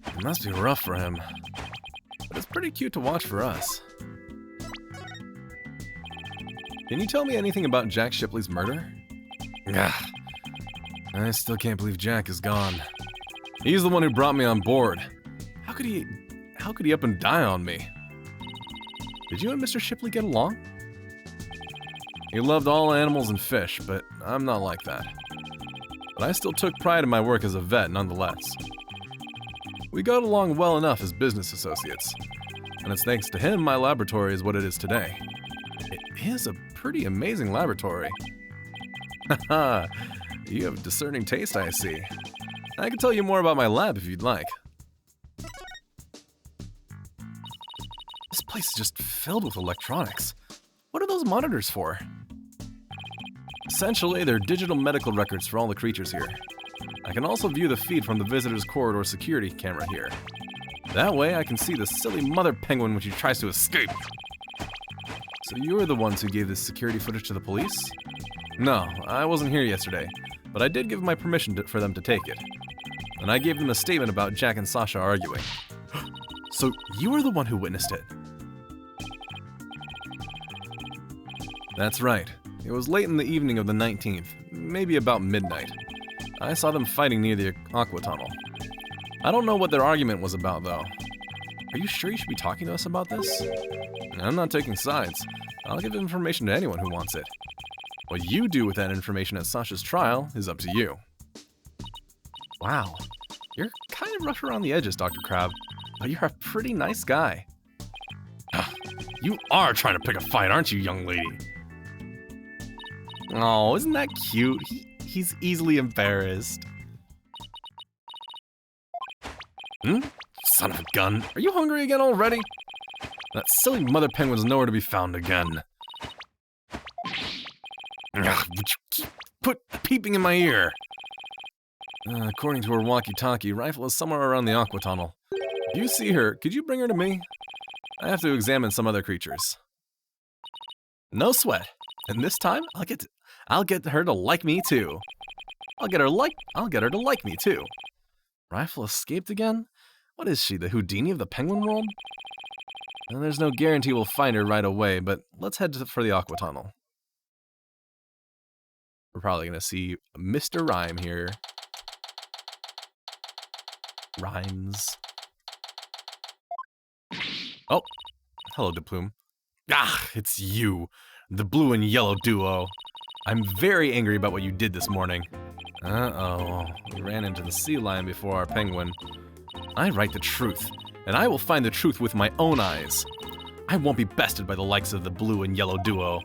It must be rough for him, but it's pretty cute to watch for us. Can you tell me anything about Jack Shipley's murder? Ugh. I still can't believe Jack is gone. He's the one who brought me on board. How could he up and die on me? Did you and Mr. Shipley get along? He loved all animals and fish, but I'm not like that. But I still took pride in my work as a vet nonetheless. We got along well enough as business associates, and it's thanks to him my laboratory is what it is today. It is a pretty amazing laboratory. Haha, you have discerning taste, I see. I can tell you more about my lab if you'd like. This place is just filled with electronics. What are those monitors for? Essentially, they're digital medical records for all the creatures here. I can also view the feed from the visitor's corridor security camera here. That way, I can see the silly mother penguin when she tries to escape. So you're the ones who gave this security footage to the police? No, I wasn't here yesterday, but I did give my permission for them to take it. And I gave them a statement about Jack and Sasha arguing. So you were the one who witnessed it? That's right. It was late in the evening of the 19th, maybe about midnight. I saw them fighting near the aqua tunnel. I don't know what their argument was about, though. Are you sure you should be talking to us about this? I'm not taking sides. I'll give information to anyone who wants it. What you do with that information at Sasha's trial is up to you. Wow. You're kind of rough around the edges, Dr. Crab, but you're a pretty nice guy. You are trying to pick a fight, aren't you, young lady? Oh, isn't that cute? He's easily embarrassed. Son of a gun. Are you hungry again already? That silly mother penguin's nowhere to be found again. Ugh, would you keep peeping in my ear? According to her walkie-talkie, Rifle is somewhere around the Aqua Tunnel. If you see her, could you bring her to me? I have to examine some other creatures. No sweat. And this time, I'll get her to like me too. I'll get her to like me too. Rifle escaped again? What is she, the Houdini of the penguin world? And there's no guarantee we'll find her right away, but let's head for the Aqua Tunnel. We're probably gonna see Mr. Rhyme here. Rhymes. Oh, hello, DePlume. Ah, it's you, the blue and yellow duo. I'm very angry about what you did this morning. Uh-oh, we ran into the sea lion before our penguin. I write the truth, and I will find the truth with my own eyes. I won't be bested by the likes of the blue and yellow duo.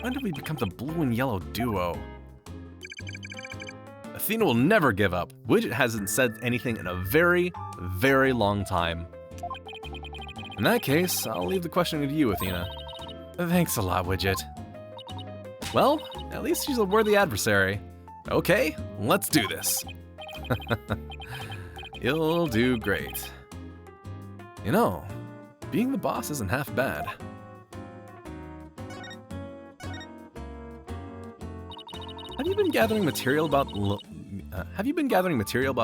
When did we become the blue and yellow duo? Athena will never give up. Widget hasn't said anything in a very, very long time. In that case, I'll leave the question to you, Athena. Thanks a lot, Widget. Well, at least she's a worthy adversary. Okay, let's do this. You'll do great. You know, being the boss isn't half bad. Have you been gathering material about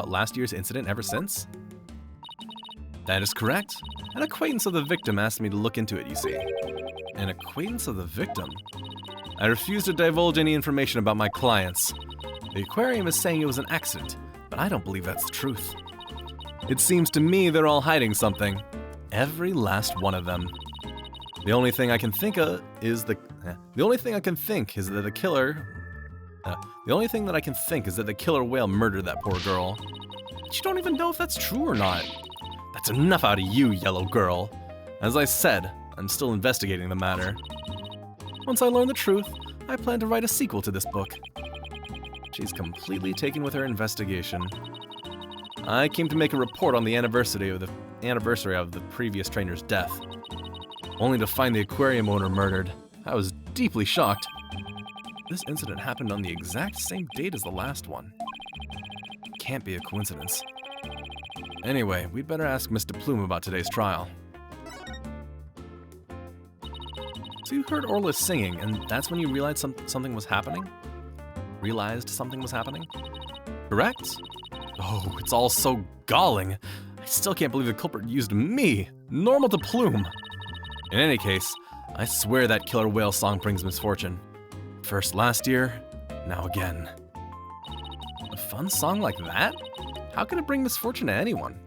last year's incident ever since? That is correct. An acquaintance of the victim asked me to look into it, you see. An acquaintance of the victim? I refuse to divulge any information about my clients. The aquarium is saying it was an accident, but I don't believe that's the truth. It seems to me they're all hiding something. Every last one of them. The only thing I can think is that the killer whale murdered that poor girl. But you don't even know if that's true or not. That's enough out of you, yellow girl. As I said, I'm still investigating the matter. Once I learn the truth, I plan to write a sequel to this book. She's completely taken with her investigation. I came to make a report on the anniversary of the previous trainer's death, only to find the aquarium owner murdered. I was deeply shocked. This incident happened on the exact same date as the last one. Can't be a coincidence. Anyway, we'd better ask Miss DePlume about today's trial. So you heard Orla singing, and that's when you realized something was happening? Realized something was happening? Correct? Oh, it's all so galling. I still can't believe the culprit used me, normal DePlume. In any case, I swear that killer whale song brings misfortune. First last year, now again. A fun song like that? How can it bring misfortune to anyone?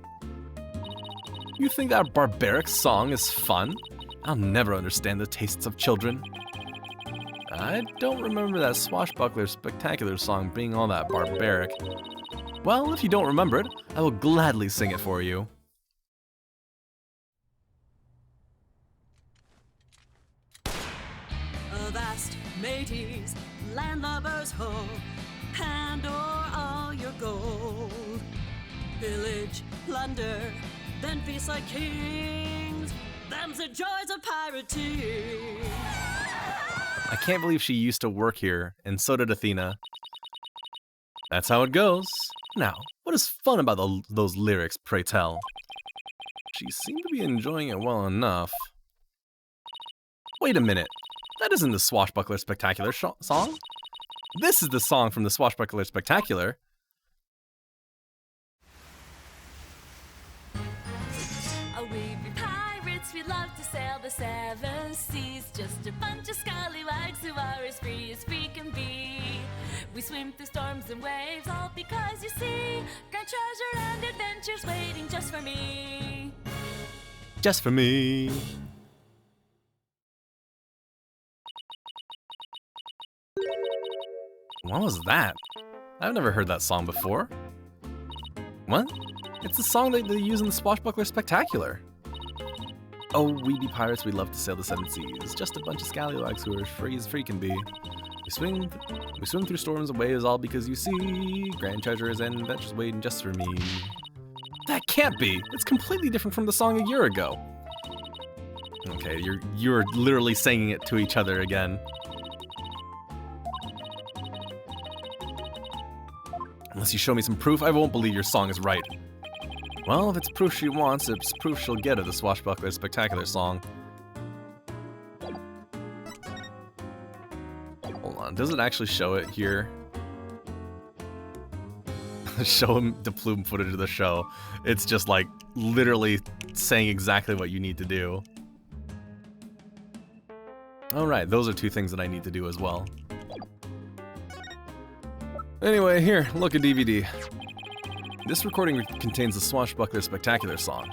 You think that barbaric song is fun? I'll never understand the tastes of children. I don't remember that Swashbuckler Spectacular song being all that barbaric. Well, if you don't remember it, I will gladly sing it for you. Avast, mateys, landlubbers ho, hand o'er all your gold. Pillage, plunder, then feast like kings. Them's the joys of pirating. I can't believe she used to work here, and so did Athena. That's how it goes. Now, what is fun about those lyrics, pray tell? She seemed to be enjoying it well enough. Wait a minute. That isn't the Swashbuckler Spectacular song. This is the song from the Swashbuckler Spectacular. Oh, we be pirates, we love to sail the seven seas. Just a bunch of scallywags who are as free can be. We swim through storms and waves, all because you see grand treasure and adventures waiting just for me. Just for me. What was that? I've never heard that song before. What? It's the song that they use in the Swashbuckler Spectacular. Oh, we be pirates, we love to sail the seven seas. Just a bunch of scallywags who are as free can be. We swim through storms and waves, all because you see grand treasures and adventures waiting just for me. That can't be. It's completely different from the song a year ago. Okay, you're literally singing it to each other again. Unless you show me some proof, I won't believe your song is right. Well, if it's proof she wants, it's proof she'll get of the Swashbuckler Spectacular song. Hold on, does it actually show it here? Show him the plume footage of the show. It's just like literally saying exactly what you need to do. Alright, those are two things that I need to do as well. Anyway, here, look at DVD. This recording contains the Swashbuckler Spectacular song.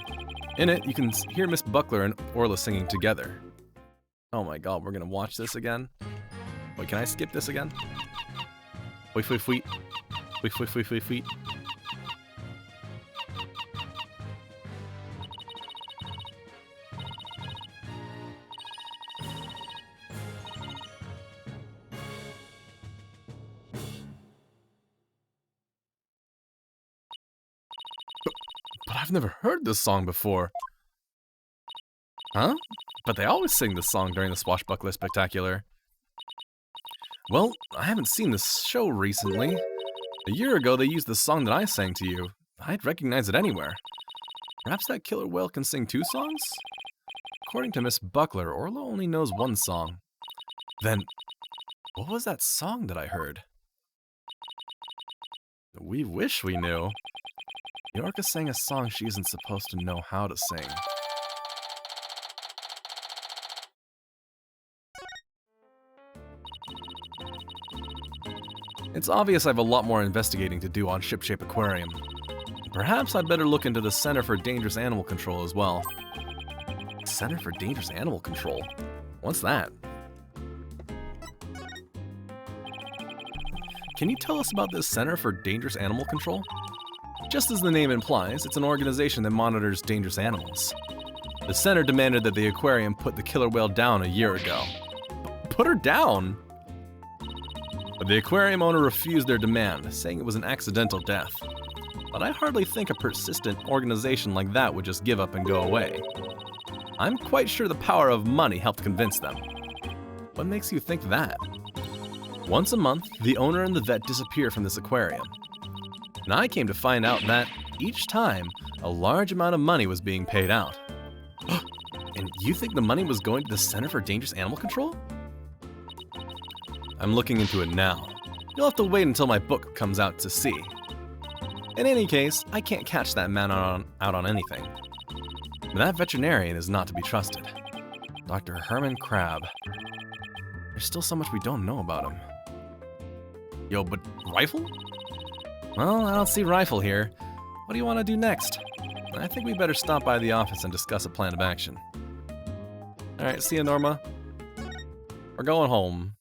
In it, you can hear Miss Buckler and Orla singing together. Oh my god, we're gonna watch this again? Wait, can I skip this again? Wait, wait, wait. Wait, wait, wait, wait, wait. But I've never heard this song before. Huh? But they always sing this song during the Swashbuckler Spectacular. Well, I haven't seen this show recently. A year ago, they used the song that I sang to you. I'd recognize it anywhere. Perhaps that killer whale can sing 2 songs? According to Miss Buckler, Orla only knows 1 song. Then, what was that song that I heard? We wish we knew. Yorka sang a song she isn't supposed to know how to sing. It's obvious I have a lot more investigating to do on Shipshape Aquarium. Perhaps I'd better look into the Center for Dangerous Animal Control as well. Center for Dangerous Animal Control? What's that? Can you tell us about this Center for Dangerous Animal Control? Just as the name implies, it's an organization that monitors dangerous animals. The center demanded that the aquarium put the killer whale down a year ago. Put her down? But the aquarium owner refused their demand, saying it was an accidental death. But I hardly think a persistent organization like that would just give up and go away. I'm quite sure the power of money helped convince them. What makes you think that? Once a month, the owner and the vet disappear from this aquarium. And I came to find out that, each time, a large amount of money was being paid out. And you think the money was going to the Center for Dangerous Animal Control? I'm looking into it now. You'll have to wait until my book comes out to see. In any case, I can't catch that man out on anything. But that veterinarian is not to be trusted. Dr. Herman Crab. There's still so much we don't know about him. Yo, but Rifle? Well, I don't see Rifle here. What do you want to do next? I think we better stop by the office and discuss a plan of action. Alright, see ya, Norma. We're going home.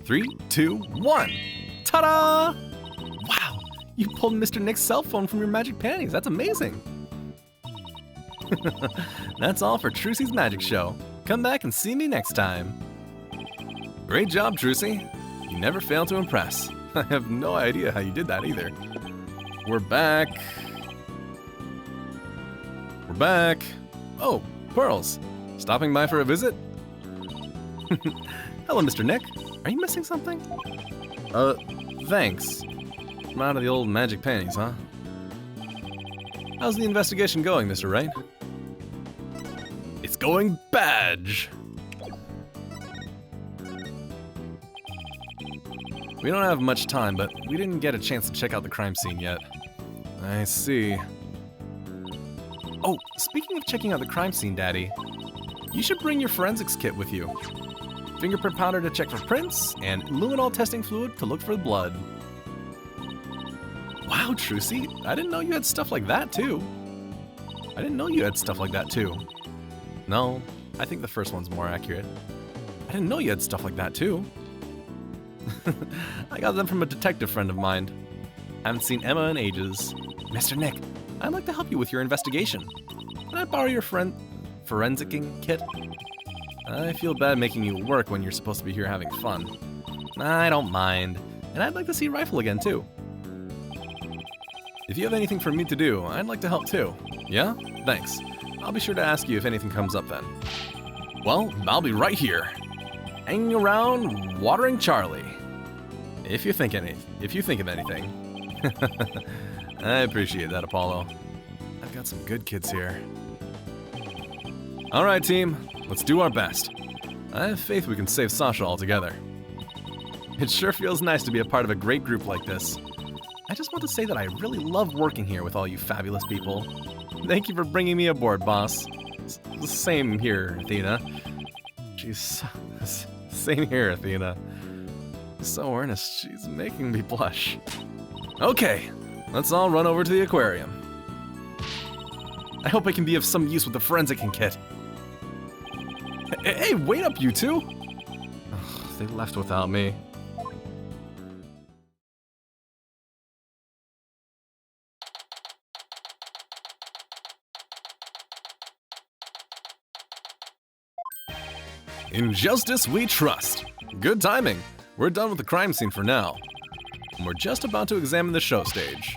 3, 2, 1. Ta-da! Wow, you pulled Mr. Nick's cell phone from your magic panties. That's amazing. That's all for Trucy's Magic Show. Come back and see me next time. Great job, Trucy. You never fail to impress. I have no idea how you did that either. We're back. We're back. Oh, Pearls. Stopping by for a visit? Hello, Mr. Nick. Are you missing something? Thanks. I'm out of the old magic panties, huh? How's the investigation going, Mr. Wright? It's going badge! We don't have much time, but we didn't get a chance to check out the crime scene yet. I see. Oh, speaking of checking out the crime scene, Daddy, you should bring your forensics kit with you. Fingerprint powder to check for prints, and luminol testing fluid to look for the blood. Wow, Trucy, I didn't know you had stuff like that too. No, I think the first one's more accurate. I didn't know you had stuff like that too. I got them from a detective friend of mine. Haven't seen Emma in ages. Mr. Nick, I'd like to help you with your investigation. Can I borrow your forensicing kit? I feel bad making you work when you're supposed to be here having fun. I don't mind, and I'd like to see Rifle again too. If you have anything for me to do, I'd like to help too. Yeah? Thanks. I'll be sure to ask you if anything comes up then. Well, I'll be right here, hanging around, watering Charlie. If you think of anything. I appreciate that, Apollo. I've got some good kids here. All right, team, let's do our best. I have faith we can save Sasha altogether. It sure feels nice to be a part of a great group like this. I just want to say that I really love working here with all you fabulous people. Thank you for bringing me aboard, boss. Same here, Athena. She's... Same here, Athena. So earnest, she's making me blush. Okay, let's all run over to the aquarium. I hope I can be of some use with the forensicing kit. Hey, wait up, you two! Ugh, they left without me. In justice we trust. Good timing. We're done with the crime scene for now. And we're just about to examine the show stage.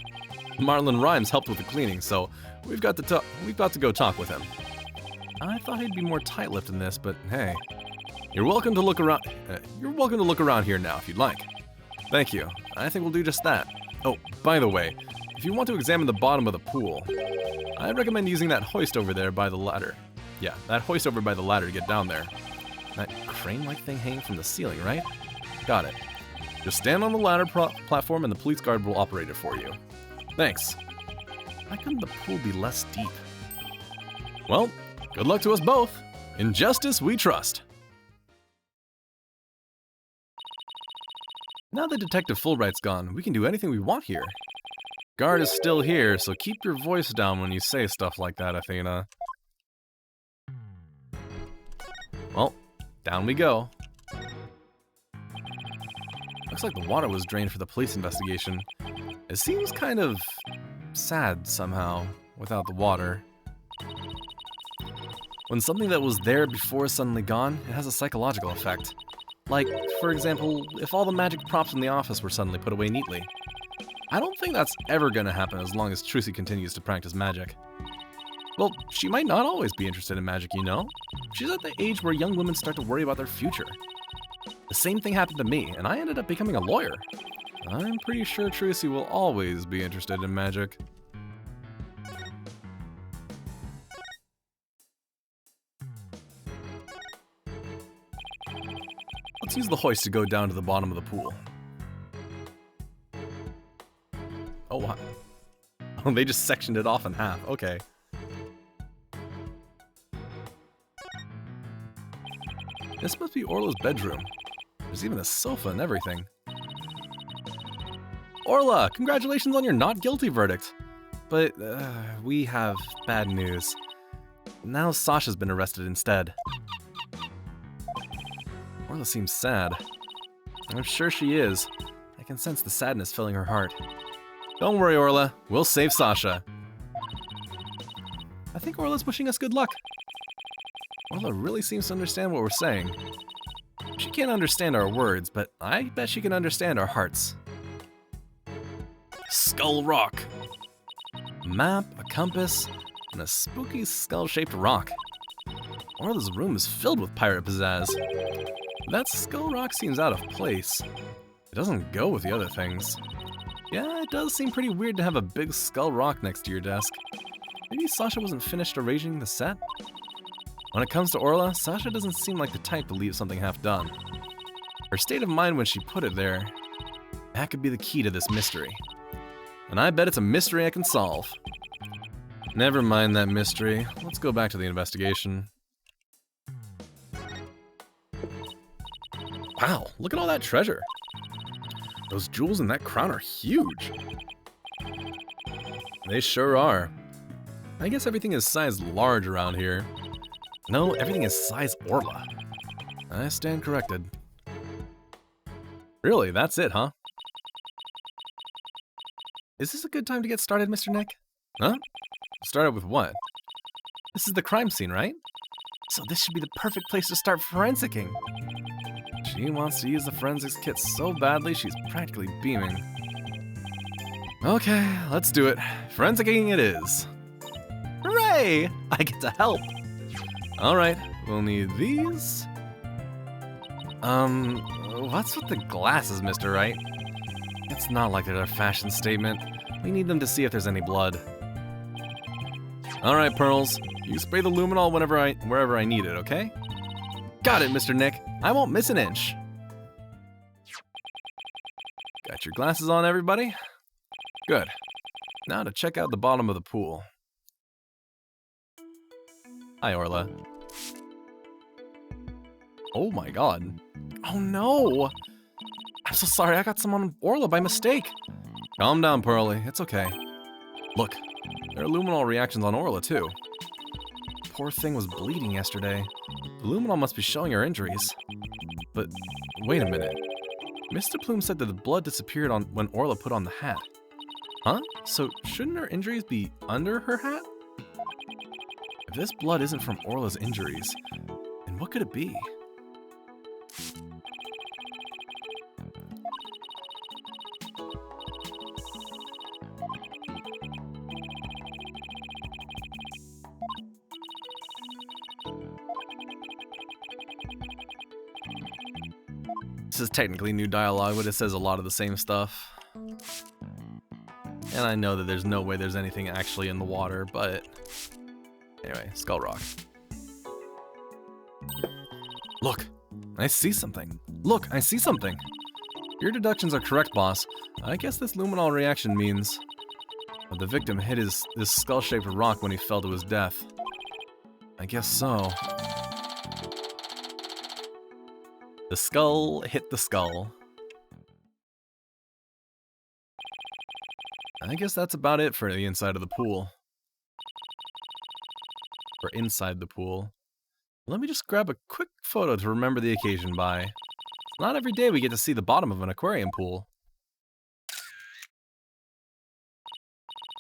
Marlon Rhymes helped with the cleaning, so we've got to go talk with him. I thought he'd be more tight-lipped in this, but hey. You're welcome to look around here now if you'd like. Thank you. I think we'll do just that. Oh, by the way, if you want to examine the bottom of the pool, I recommend using that hoist over there by the ladder. Yeah, that hoist over by the ladder to get down there. That crane-like thing hanging from the ceiling, right? Got it. Just stand on the ladder platform and the police guard will operate it for you. Thanks. Why couldn't the pool be less deep? Well, good luck to us both. In justice we trust. Now that Detective Fulbright's gone, we can do anything we want here. Guard is still here, so keep your voice down when you say stuff like that, Athena. Well, down we go. Looks like the water was drained for the police investigation. It seems kind of sad somehow without the water. When something that was there before is suddenly gone, it has a psychological effect. Like, for example, if all the magic props in the office were suddenly put away neatly. I don't think that's ever gonna happen as long as Trucy continues to practice magic. Well, she might not always be interested in magic, you know? She's at the age where young women start to worry about their future. The same thing happened to me, and I ended up becoming a lawyer. I'm pretty sure Trucy will always be interested in magic. Let's use the hoist to go down to the bottom of the pool. Oh, wow. Oh, they just sectioned it off in half. Okay. This must be Orla's bedroom. There's even a sofa and everything. Orla, congratulations on your not guilty verdict. But we have bad news. Now Sasha's been arrested instead. Orla seems sad. I'm sure she is. I can sense the sadness filling her heart. Don't worry, Orla. We'll save Sasha. I think Orla's wishing us good luck. Orla really seems to understand what we're saying. She can't understand our words, but I bet she can understand our hearts. Skull Rock. A map, a compass, and a spooky skull-shaped rock. Orla's room is filled with pirate pizzazz. That skull rock seems out of place. It doesn't go with the other things. Yeah, it does seem pretty weird to have a big skull rock next to your desk. Maybe Sasha wasn't finished arranging the set? When it comes to Orla, Sasha doesn't seem like the type to leave something half done. Her state of mind when she put it there, that could be the key to this mystery. And I bet it's a mystery I can solve. Never mind that mystery. Let's go back to the investigation. Wow, look at all that treasure. Those jewels in that crown are huge. They sure are. I guess everything is size large around here. No, everything is size Orla. I stand corrected. Really, that's it, huh? Is this a good time to get started, Mr. Nick? Huh? Started with what? This is the crime scene, right? So this should be the perfect place to start forensicking. She wants to use the forensics kit so badly, she's practically beaming. Okay, let's do it. Forensicking it is. Hooray! I get to help. Alright, We'll need these. What's with the glasses, Mr. Wright? It's not like they're a fashion statement. We need them to see if there's any blood. Alright, Pearls. You spray the luminol wherever I need it, okay? Got it, Mr. Nick. I won't miss an inch. Got your glasses on, everybody? Good. Now to check out the bottom of the pool. Hi, Orla. Oh my god. Oh no! I'm so sorry, I got some on Orla by mistake. Calm down, Pearly. It's okay. Look, there are luminol reactions on Orla, too. Poor thing was bleeding yesterday. The luminol must be showing her injuries. But wait a minute. Mr. Plume said that the blood disappeared when Orla put on the hat. Huh? So shouldn't her injuries be under her hat? If this blood isn't from Orla's injuries, then what could it be? This is technically new dialogue, but it says a lot of the same stuff. And I know that there's no way there's anything actually in the water, but... Anyway, Skull Rock. Look! I see something. Look, I see something! Your deductions are correct, boss. I guess this luminol reaction means... the victim hit this skull-shaped rock when he fell to his death. I guess so. The skull hit the skull. I guess that's about it for the inside of the pool. Or inside the pool. Let me just grab a quick photo to remember the occasion by. It's not every day we get to see the bottom of an aquarium pool.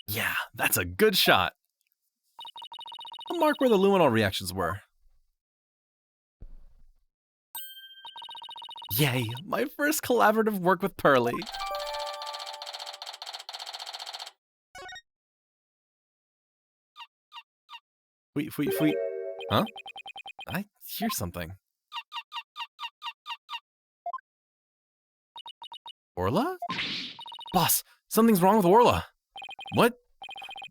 Yeah, that's a good shot. I'll mark where the luminol reactions were. Yay, my first collaborative work with Pearly. Wait. Huh? I hear something. Orla? Boss, something's wrong with Orla. What?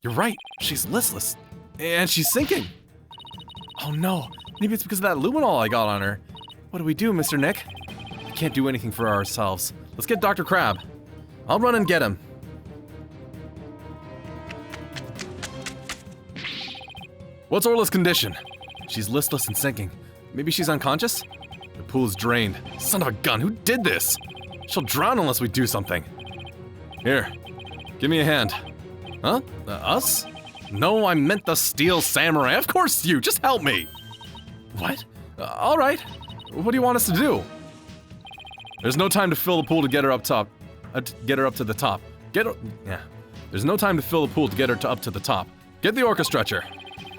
You're right, she's listless. And she's sinking. Oh no, maybe it's because of that luminol I got on her. What do we do, Mr. Nick? We can't do anything for ourselves. Let's get Dr. Crab. I'll run and get him. What's Orla's condition? She's listless and sinking. Maybe she's unconscious? The pool is drained. Son of a gun, who did this? She'll drown unless we do something. Here, give me a hand. Huh? Us? No, I meant the Steel Samurai. Of course you, just help me. What? All right. What do you want us to do? There's no time to fill the pool to get her up top. Get her up to the top. There's no time to fill the pool to get her up to the top. Get the orca stretcher.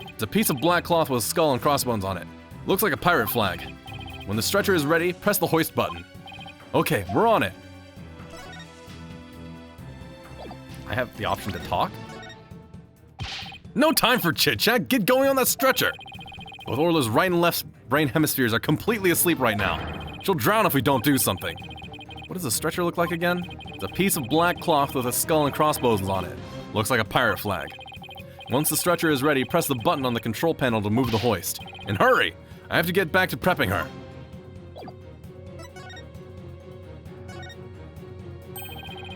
It's a piece of black cloth with a skull and crossbones on it. Looks like a pirate flag. When the stretcher is ready, press the hoist button. Okay, we're on it. I have the option to talk? No time for chit-chat, get going on that stretcher! Both Orla's right and left brain hemispheres are completely asleep right now. She'll drown if we don't do something. What does the stretcher look like again? It's a piece of black cloth with a skull and crossbones on it. Looks like a pirate flag. Once the stretcher is ready, press the button on the control panel to move the hoist. And hurry! I have to get back to prepping her.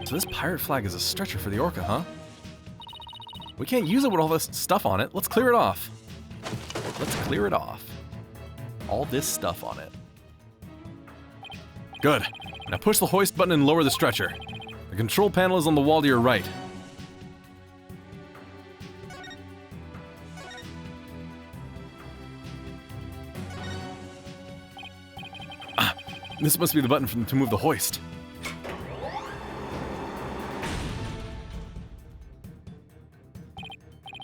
So this pirate flag is a stretcher for the orca, huh? We can't use it with all this stuff on it. Let's clear it off. Let's clear it off. All this stuff on it. Good. Now push the hoist button and lower the stretcher. The control panel is on the wall to your right. This must be the button to move the hoist.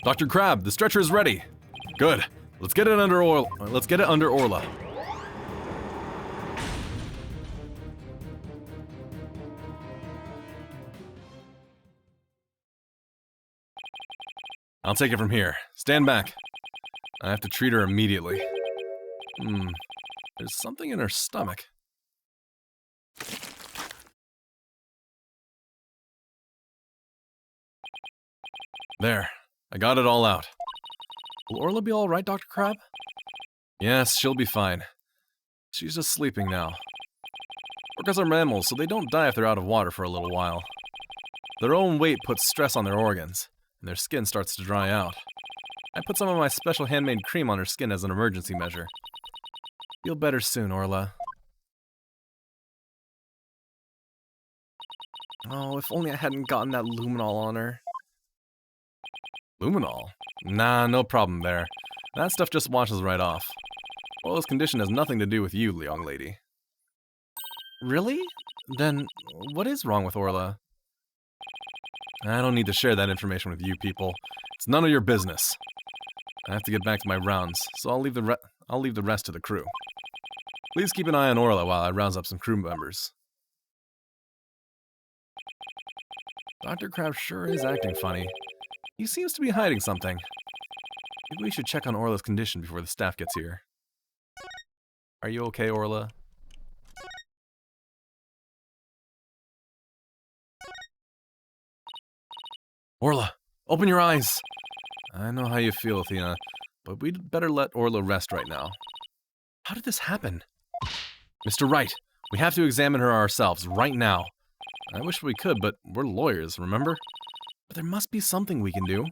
Dr. Crab, the stretcher is ready. Good. Let's get it under Orla. I'll take it from here. Stand back. I have to treat her immediately. There's something in her stomach. There. I got it all out. Will Orla be alright, Dr. Crab? Yes, she'll be fine. She's just sleeping now. Orcas are mammals, so they don't die if they're out of water for a little while. Their own weight puts stress on their organs, and their skin starts to dry out. I put some of my special handmade cream on her skin as an emergency measure. Feel better soon, Orla. Oh, if only I hadn't gotten that luminol on her. Luminol? Nah, no problem there. That stuff just washes right off. Orla's condition has nothing to do with you, young lady. Really? Then, what is wrong with Orla? I don't need to share that information with you people. It's none of your business. I have to get back to my rounds, so I'll leave the rest to the crew. Please keep an eye on Orla while I rouse up some crew members. Dr. Crab sure is acting funny. He seems to be hiding something. Maybe we should check on Orla's condition before the staff gets here. Are you okay, Orla? Orla, open your eyes! I know how you feel, Athena, but we'd better let Orla rest right now. How did this happen? Mr. Wright, we have to examine her ourselves, right now. I wish we could, but we're lawyers, remember? But there must be something we can do.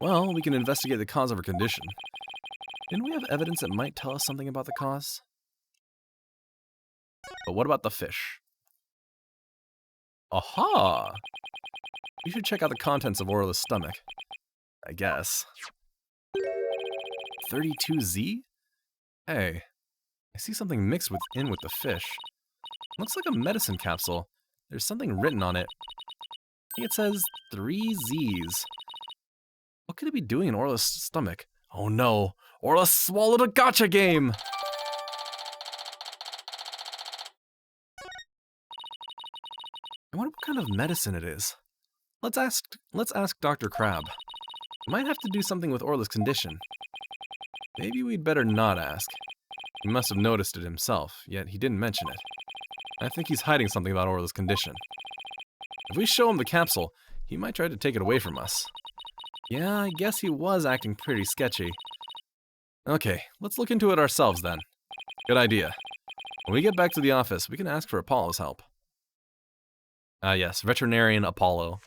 Well, we can investigate the cause of her condition. Didn't we have evidence that might tell us something about the cause? But what about the fish? Aha! You should check out the contents of Orla's stomach. I guess. 32Z? Hey, I see something mixed with the fish. Looks like a medicine capsule. There's something written on it. I think it says 3 Z's. What could it be doing in Orla's stomach? Oh no, Orla swallowed a gotcha game! I wonder what kind of medicine it is. Let's ask Dr. Crab. He might have to do something with Orla's condition. Maybe we'd better not ask. He must have noticed it himself, yet he didn't mention it. I think he's hiding something about Orla's condition. If we show him the capsule, he might try to take it away from us. Yeah, I guess he was acting pretty sketchy. Okay, let's look into it ourselves then. Good idea. When we get back to the office, we can ask for Apollo's help. Ah yes, veterinarian Apollo.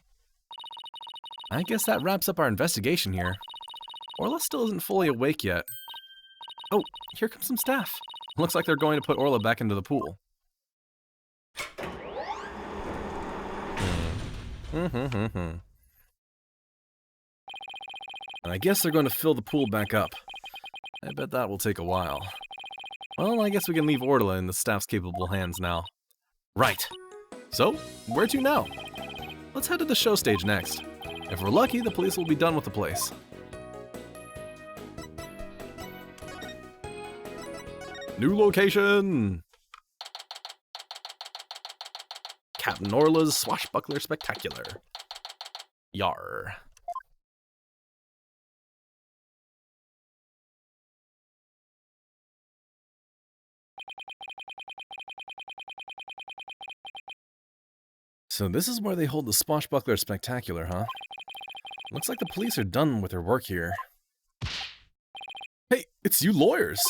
I guess that wraps up our investigation here. Orla still isn't fully awake yet. Oh, here comes some staff. Looks like they're going to put Orla back into the pool. And I guess they're going to fill the pool back up. I bet that will take a while. Well, I guess we can leave Orla in the staff's capable hands now. Right. So, where to now? Let's head to the show stage next. If we're lucky, the police will be done with the place. New location! Captain Orla's Swashbuckler Spectacular. Yar. So this is where they hold the Swashbuckler Spectacular, huh? Looks like the police are done with their work here. Hey, it's you lawyers!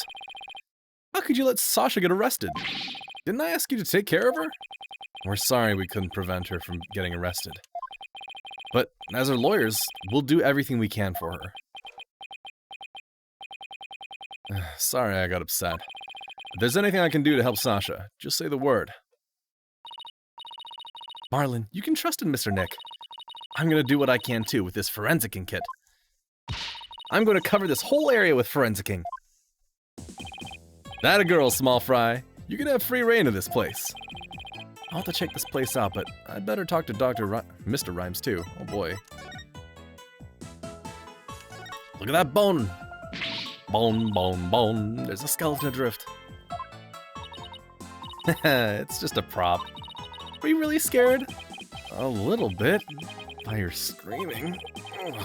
How could you let Sasha get arrested? Didn't I ask you to take care of her? We're sorry we couldn't prevent her from getting arrested. But as our lawyers, we'll do everything we can for her. Sorry I got upset. If there's anything I can do to help Sasha, just say the word. Marlon, you can trust in Mr. Nick. I'm gonna do what I can too with this forensicing kit. I'm gonna cover this whole area with forensicing. That a girl, small fry. You can have free reign of this place. I'll have to check this place out, but I'd better talk to Mr. Rhymes too. Oh boy. Look at that bone. Bone, bone, bone. There's a skeleton adrift. It's just a prop. Are you really scared? A little bit. By your screaming. Ugh.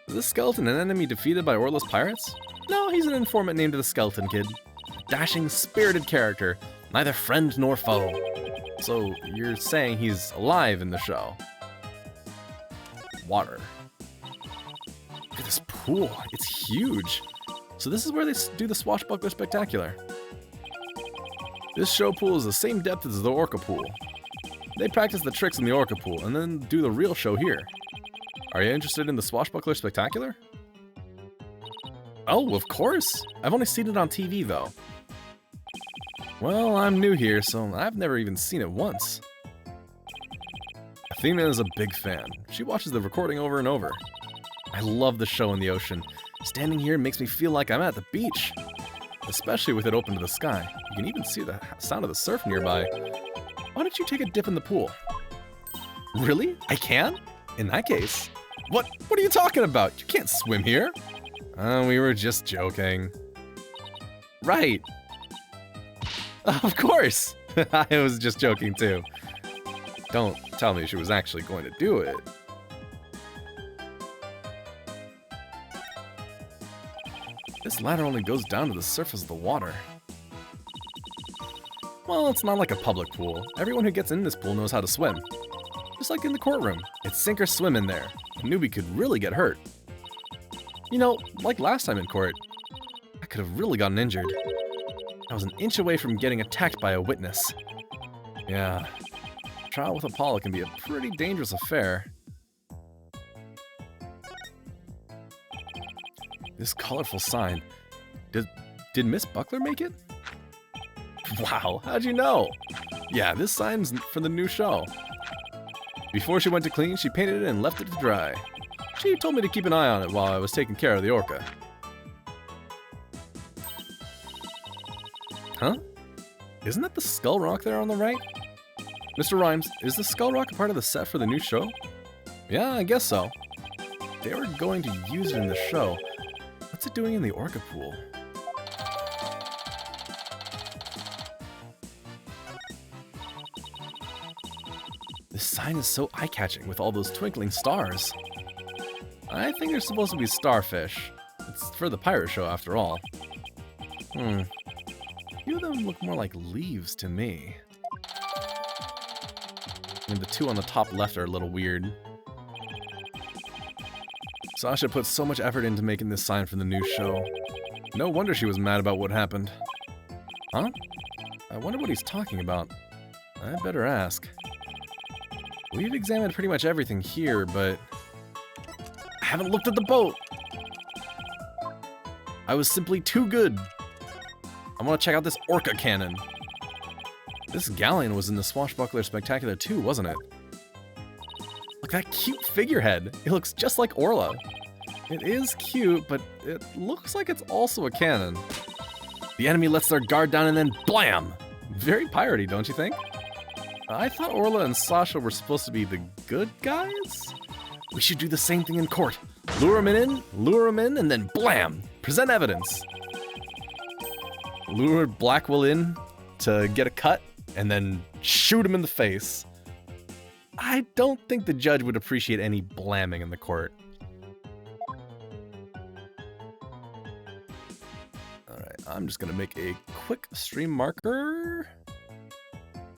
Is this skeleton an enemy defeated by Orla's pirates? No, he's an informant named the Skeleton Kid. A dashing, spirited character, neither friend nor foe. So, you're saying he's alive in the show? Water. Look at this pool. It's huge. So this is where they do the Swashbuckler Spectacular. This show pool is the same depth as the Orca pool. They practice the tricks in the Orca pool and then do the real show here. Are you interested in the Swashbuckler Spectacular? Oh, of course! I've only seen it on TV, though. Well, I'm new here, so I've never even seen it once. Athena is a big fan. She watches the recording over and over. I love the show in the ocean. Standing here makes me feel like I'm at the beach. Especially with it open to the sky. You can even see the sound of the surf nearby. Why don't you take a dip in the pool? Really? I can? In that case. What are you talking about? You can't swim here. We were just joking. Right. Of course. I was just joking too. Don't tell me she was actually going to do it. This ladder only goes down to the surface of the water. Well, it's not like a public pool. Everyone who gets in this pool knows how to swim. Just like in the courtroom. It's sink or swim in there. A newbie could really get hurt. You know, like last time in court, I could have really gotten injured. I was an inch away from getting attacked by a witness. Yeah, trial with Apollo can be a pretty dangerous affair. This colorful sign. Did Miss Buckler make it? Wow, how'd you know? Yeah, this sign's for the new show. Before she went to clean, she painted it and left it to dry. She told me to keep an eye on it while I was taking care of the orca. Huh? Isn't that the skull rock there on the right? Mr. Rhymes, is the skull rock a part of the set for the new show? Yeah, I guess so. They were going to use it in the show. What's it doing in the orca pool? This sign is so eye-catching with all those twinkling stars. I think they're supposed to be starfish. It's for the pirate show after all. A few of them look more like leaves to me. And the two on the top left are a little weird. Sasha put so much effort into making this sign for the new show. No wonder she was mad about what happened. Huh? I wonder what he's talking about. I better ask. We've examined pretty much everything here, but I haven't looked at the boat. I was simply too good. I want to check out this orca cannon. This galleon was in the Swashbuckler Spectacular too, wasn't it? Look at that cute figurehead. It looks just like Orla. It is cute, but it looks like it's also a cannon. The enemy lets their guard down and then blam! Very piratey, don't you think? I thought Orla and Sasha were supposed to be the good guys? We should do the same thing in court. Lure him in, and then blam! Present evidence. Lure Blackwell in to get a cut, and then shoot him in the face. I don't think the judge would appreciate any blamming in the court. Alright, I'm just gonna make a quick stream marker.